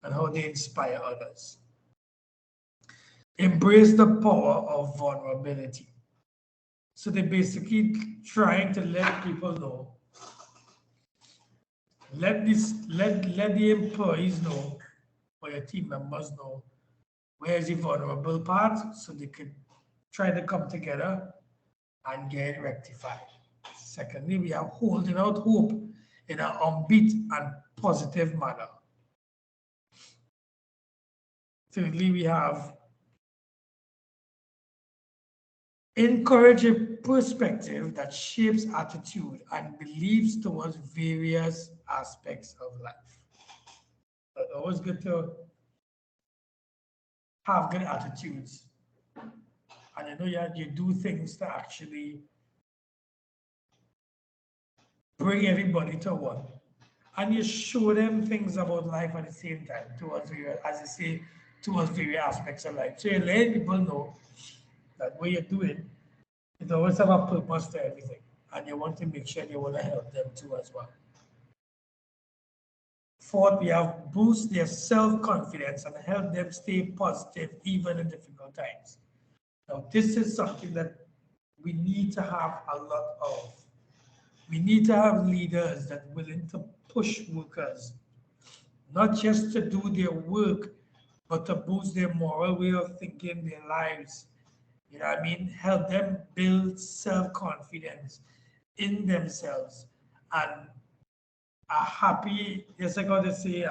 and how they inspire others. Embrace the power of vulnerability. So they're basically trying to let people know, let the employees know, or your team members know, where's the vulnerable part, so they could try to come together and get it rectified. Secondly, we are holding out hope in an upbeat and positive manner. Thirdly, we have encourage a perspective that shapes attitude and beliefs towards various aspects of life. It's always good to have good attitudes. And I know you do things to actually bring everybody to one. And you show them things about life at the same time, towards various, as I say, towards various aspects of life. So you let people know that what you're doing, it always have a purpose to everything. And you want to make sure you want to help them too as well. Fourth, we have boost their self-confidence and help them stay positive even in difficult times. Now, this is something that we need to have a lot of. We need to have leaders that are willing to push workers, not just to do their work, but to boost their moral way of thinking, their lives. You know what I mean? Help them build self-confidence in themselves and a happy, yes, I got to say,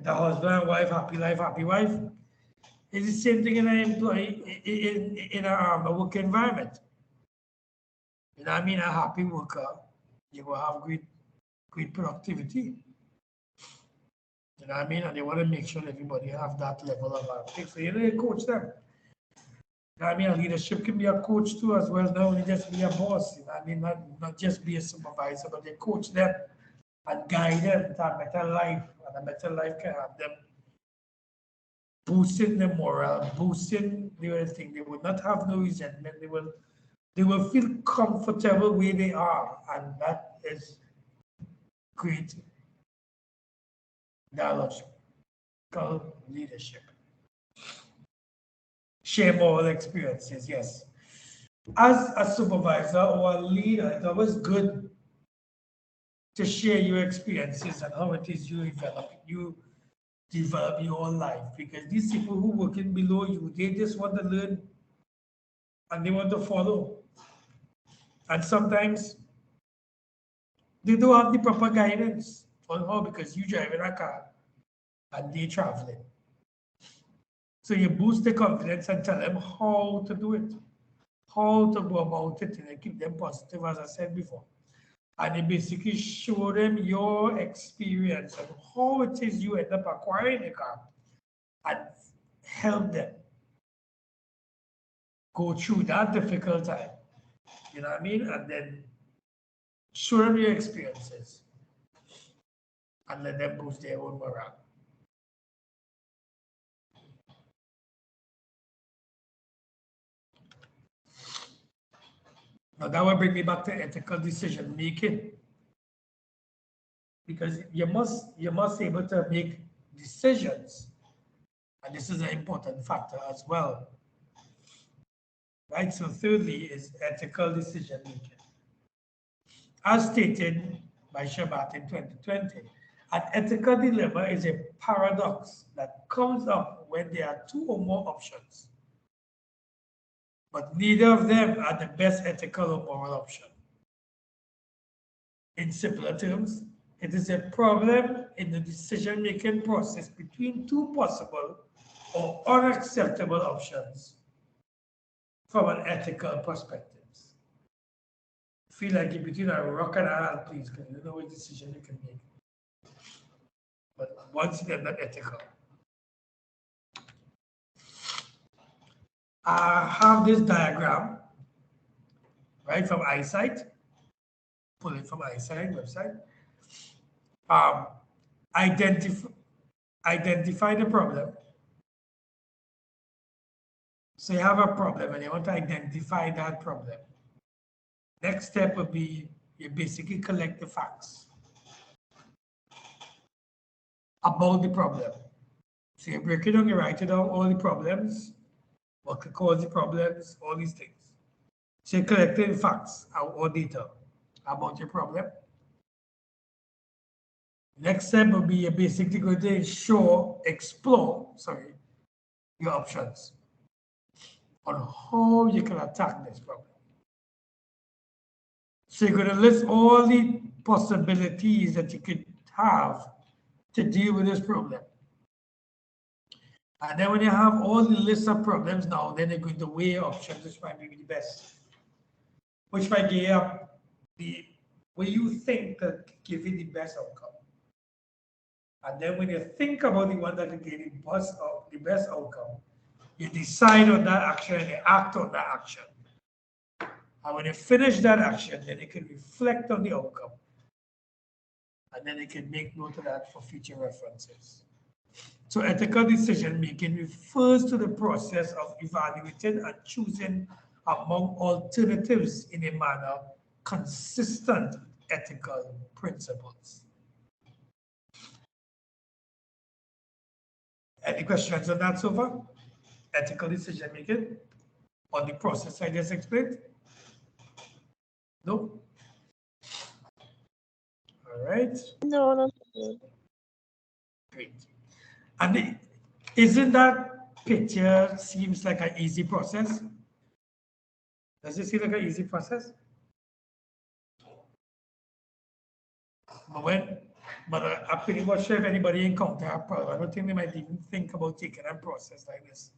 the husband and wife, happy life, happy wife. It's the same thing in an employee, in a work environment. You know what I mean? A happy worker, you will have great productivity. You know what I mean? And they want to make sure everybody have that level of thing. So you know, you coach them. You know what I mean? A leadership can be a coach too as well, not only just be a boss. You know what I mean? Not just be a supervisor, but they coach them and guide them to a better life. And a better life can have them boosting their morale, boosting the thing. They will not have no resentment. They will feel comfortable where they are, and that is great dialogical leadership. Share moral experiences, yes. As a supervisor or a leader, it's always good to share your experiences and how it is you develop your own life, because these people who working below you, they just want to learn and they want to follow. And sometimes they don't have the proper guidance on how, because you driving a car and they traveling. So you boost their confidence and tell them how to do it, how to go about it, and keep them positive, as I said before. And you basically show them your experience and how it is you end up acquiring a car and help them go through that difficult time. You know what I mean? And then show them your experiences and let them boost their own morale. Now that will bring me back to ethical decision making, because you must be able to make decisions, and this is an important factor as well. Right. So thirdly is ethical decision making. As stated by Shabat in 2020, an ethical dilemma is a paradox that comes up when there are two or more options, but neither of them are the best ethical or moral option. In simpler terms, it is a problem in the decision-making process between two possible or unacceptable options from an ethical perspective. Feel like you're between a rock and a hard place because you don't know what decision you can make. But once they're not ethical. I have this diagram, right, from Eyesight. Pull it from Eyesight website. Identify the problem. So you have a problem and you want to identify that problem. Next step would be you basically collect the facts about the problem. So you break it down, you write it down, all the problems, what could cause the problems, all these things. So you're collecting facts or data about your problem. Next step will be you're basically going to explore your options on how you can attack this problem. So you're going to list all the possibilities that you could have to deal with this problem. And then when you have all the list of problems now, then you're going to weigh options which might be the best, which might give you the way you think that give you the best outcome. And then when you think about the one that will give you the best outcome, you decide on that action and you act on that action. And when you finish that action, then you can reflect on the outcome. And then you can make note of that for future references. So ethical decision making refers to the process of evaluating and choosing among alternatives in a manner consistent with ethical principles. Any questions on that so far? Ethical decision making on the process I just explained? No? All right. No, not good. Great. And isn't that picture seems like an easy process? Does it seem like an easy process? But I'm pretty much sure if anybody encounter a problem, I don't think they might even think about taking a process like this.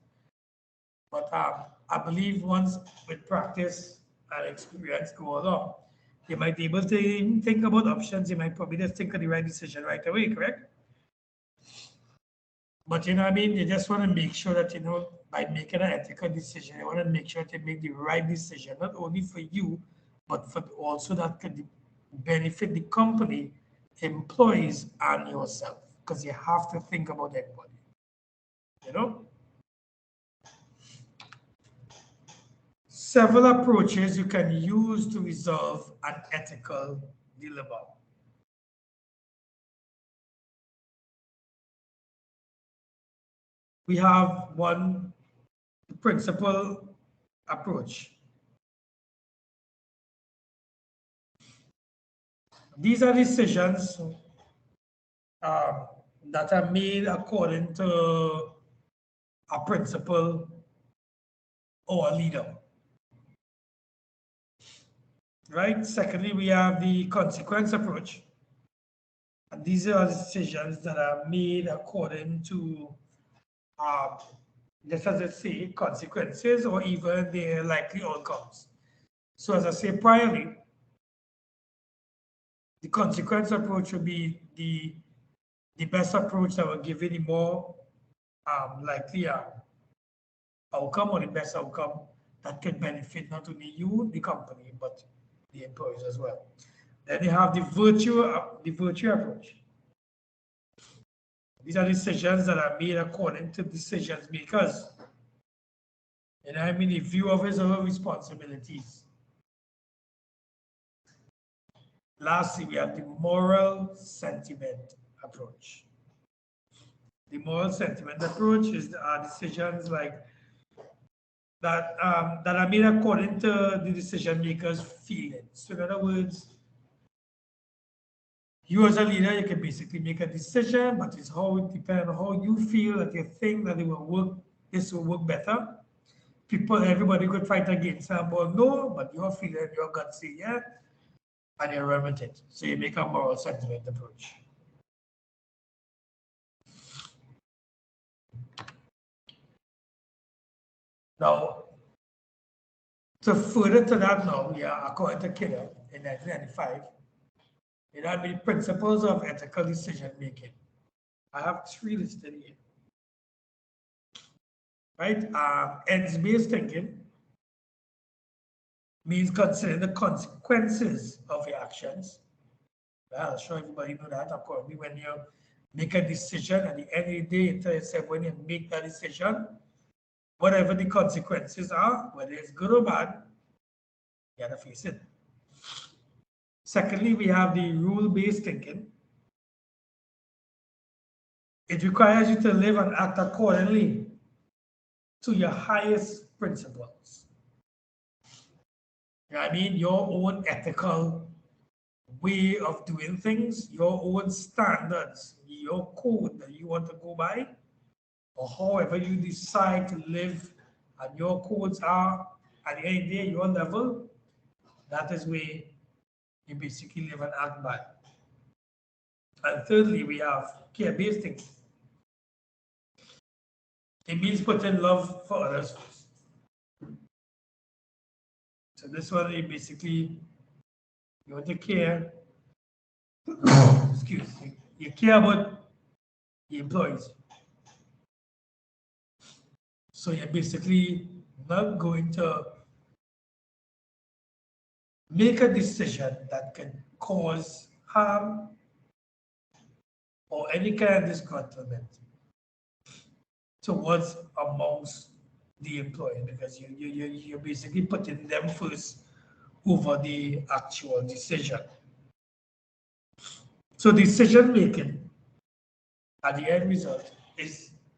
But I believe once with practice and experience go along, you might be able to even think about options. You might probably just think of the right decision right away, correct? But you know what I mean? You just want to make sure that, you know, by making an ethical decision, you want to make sure that you make the right decision, not only for you, but for also that could benefit the company, employees, and yourself. Because you have to think about everybody. You know? Several approaches you can use to resolve an ethical dilemma. We have one principal approach. These are decisions that are made according to a principal or a leader. Right? Secondly, we have the consequence approach. And these are decisions that are made according to, just as I say, consequences or even their likely outcomes. So as I say priorly, the consequence approach would be the best approach that will give you the more likely outcome or the best outcome that can benefit not only you, the company, but the employees as well. Then you have the virtue approach. These are decisions that are made according to decisions makers. And I mean, the view of his own responsibilities. Lastly, we have the moral sentiment approach. The moral sentiment approach is decisions like that that are made according to the decision maker's feelings. So in other words, you as a leader, you can basically make a decision, but it's how it depends on how you feel that you think that it will work, this will work better. Everybody could fight against it, well, no, but your feeling, your gut say yeah, and you run with it. So you make a moral sentiment approach. Now, to further to that now, yeah, according to Killer in 1995, it had the principles of ethical decision making. I have 3 listed here. Right? Ends-based thinking means considering the consequences of your actions. Well, I'm sure everybody know that. Accordingly, when you make a decision at the end of the day, you tell yourself when you make that decision, whatever the consequences are, whether it's good or bad, you gotta face it. Secondly, we have the rule-based thinking. It requires you to live and act accordingly to your highest principles. You know what I mean? Your own ethical way of doing things, your own standards, your code that you want to go by, or however you decide to live and your codes are at the end of the day, your level, that is where you basically live and act by. And thirdly, we have care-based thinking. It means putting love for others first. So this one, you basically, you want to care, excuse me, you care about the employees. So you're basically not going to make a decision that can cause harm or any kind of disgruntlement towards amongst the employee, because you're basically putting them first over the actual decision. So decision making at the end result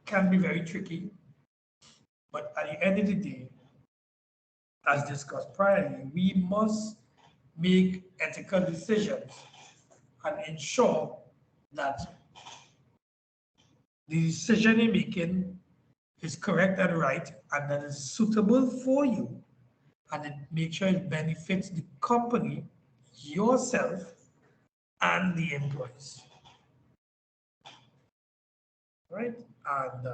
can be very tricky, but at the end of the day, as discussed priorly, we must make ethical decisions and ensure that the decision you're making is correct and right, and that is suitable for you, and it make sure it benefits the company, yourself, and the employees. Right? And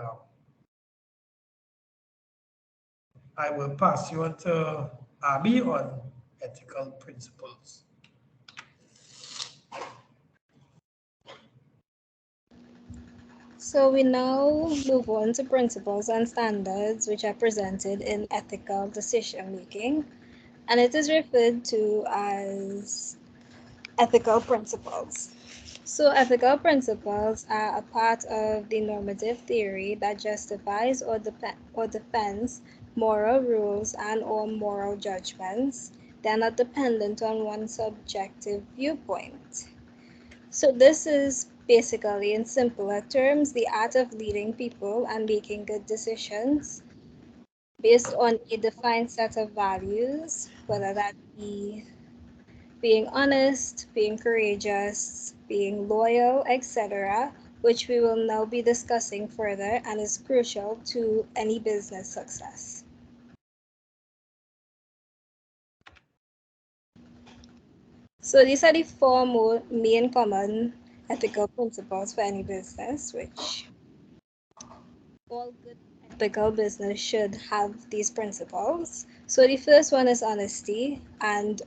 I will pass you on to Abby on ethical principles. So we now move on to principles and standards which are presented in ethical decision making, and it is referred to as ethical principles. So ethical principles are a part of the normative theory that justifies or defends moral rules and or moral judgments. They are not dependent on one subjective viewpoint. So this is basically, in simpler terms, the art of leading people and making good decisions based on a defined set of values, whether that be being honest, being courageous, being loyal, etc., which we will now be discussing further and is crucial to any business success. So these are the four main common ethical principles for any business, which all good ethical business should have these principles. So the first one is honesty, and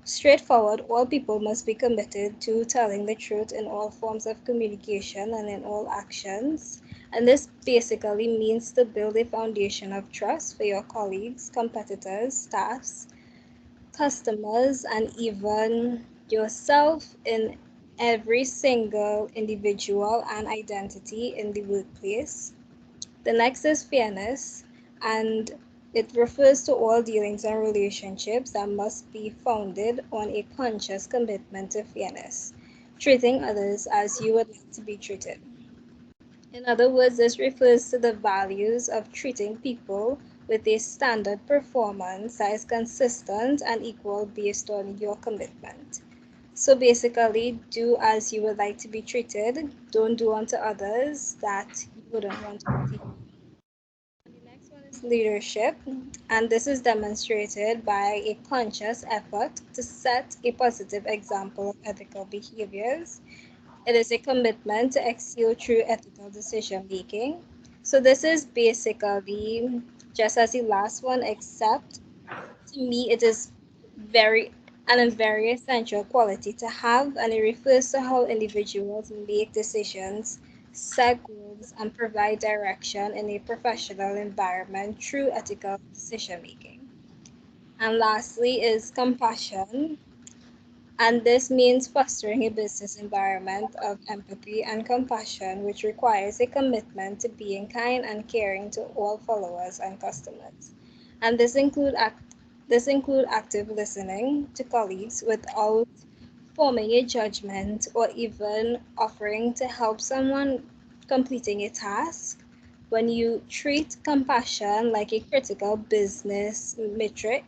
straightforward, all people must be committed to telling the truth in all forms of communication and in all actions. And this basically means to build a foundation of trust for your colleagues, competitors, staffs, customers, and even yourself in every single individual and identity in the workplace. The next is fairness, and it refers to all dealings and relationships that must be founded on a conscious commitment to fairness, treating others as you would like to be treated. In other words, this refers to the values of treating people with a standard performance that is consistent and equal based on your commitment. So basically, do as you would like to be treated. Don't do unto others that you wouldn't want to be treated. The next one is leadership, and this is demonstrated by a conscious effort to set a positive example of ethical behaviors. It is a commitment to execute true ethical decision making. So this is basically just as the last one, except to me it is a very essential quality to have, and it refers to how individuals make decisions, set goals, and provide direction in a professional environment through ethical decision making. And lastly is compassion, and this means fostering a business environment of empathy and compassion, which requires a commitment to being kind and caring to all followers and customers. And this include active listening to colleagues without forming a judgment or even offering to help someone completing a task. When you treat compassion like a critical business metric,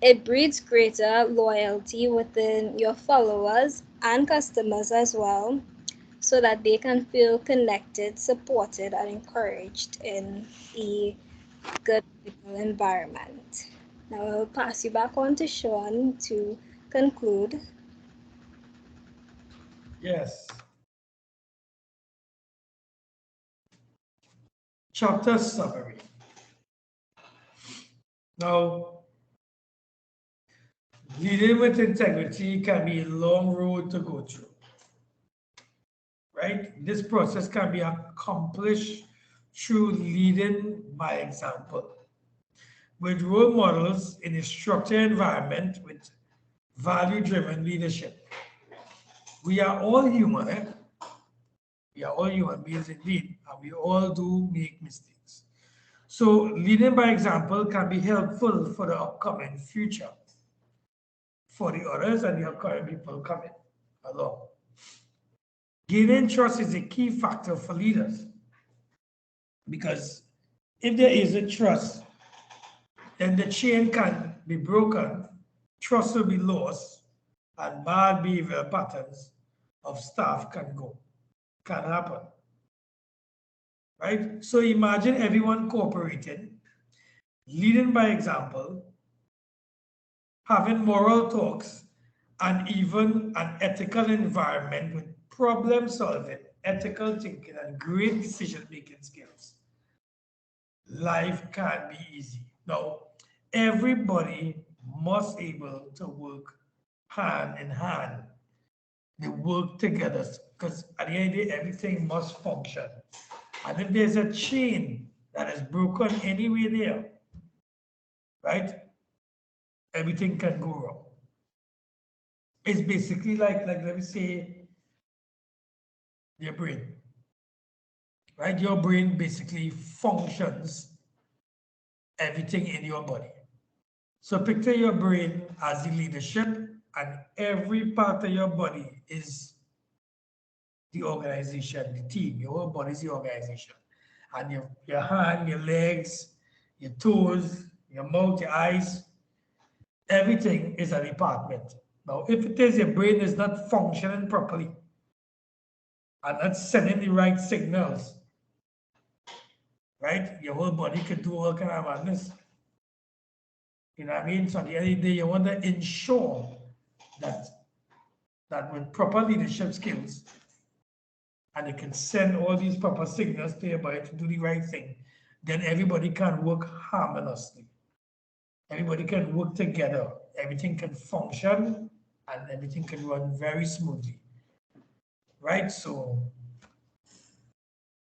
it breeds greater loyalty within your followers and customers as well, so that they can feel connected, supported, and encouraged in a good ethical environment. Now I'll pass you back on to Sean to conclude. Yes. Chapter summary. Now, leading with integrity can be a long road to go through, right? This process can be accomplished through leading by example, with role models in a structured environment with value-driven leadership. We are all human, eh? We are all human beings indeed, and we all do make mistakes. So leading by example can be helpful for the upcoming future, for the others and the upcoming people coming along. Gaining trust is a key factor for leaders, because if there isn't trust, then the chain can be broken, trust will be lost, and bad behavior patterns of staff can happen. right? So imagine everyone cooperating, leading by example, having moral talks, and even an ethical environment with problem solving, ethical thinking, and great decision making skills. Life can be easy. Now, everybody must able to work hand in hand. They work together because at the end of the day, everything must function. And if there's a chain that is broken anywhere there, right, everything can go wrong. It's basically like let me say, your brain, right? Your brain basically functions everything in your body. So picture your brain as the leadership, and every part of your body is the organization, the team. Your whole body is the organization. And your hand, your legs, your toes, your mouth, your eyes, everything is a department. Now, if it is your brain is not functioning properly and not sending the right signals, right, your whole body could do all kind of madness. You know what I mean? So at the end of the day, you want to ensure that with proper leadership skills, and they can send all these proper signals to your body to do the right thing, then everybody can work harmoniously. Everybody can work together. Everything can function and everything can run very smoothly. Right? So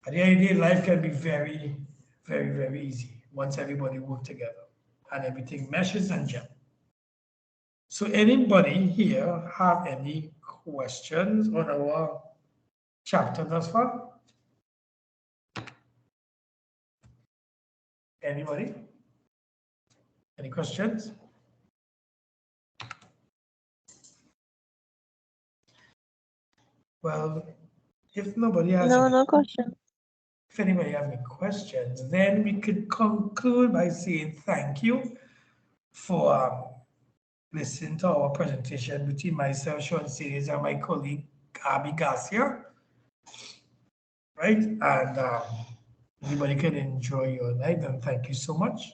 at the end of the day, life can be very, very, very easy once everybody work together and everything meshes and gel. So anybody here have any questions on our chapter thus far? Anybody? Any questions? Well, if nobody has No question. if anybody has any questions, then we could conclude by saying thank you for listening to our presentation between myself, Sean Series, and my colleague, Abby Garcia. Right? And anybody can enjoy your night, and thank you so much.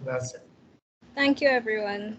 That's it. Thank you, everyone.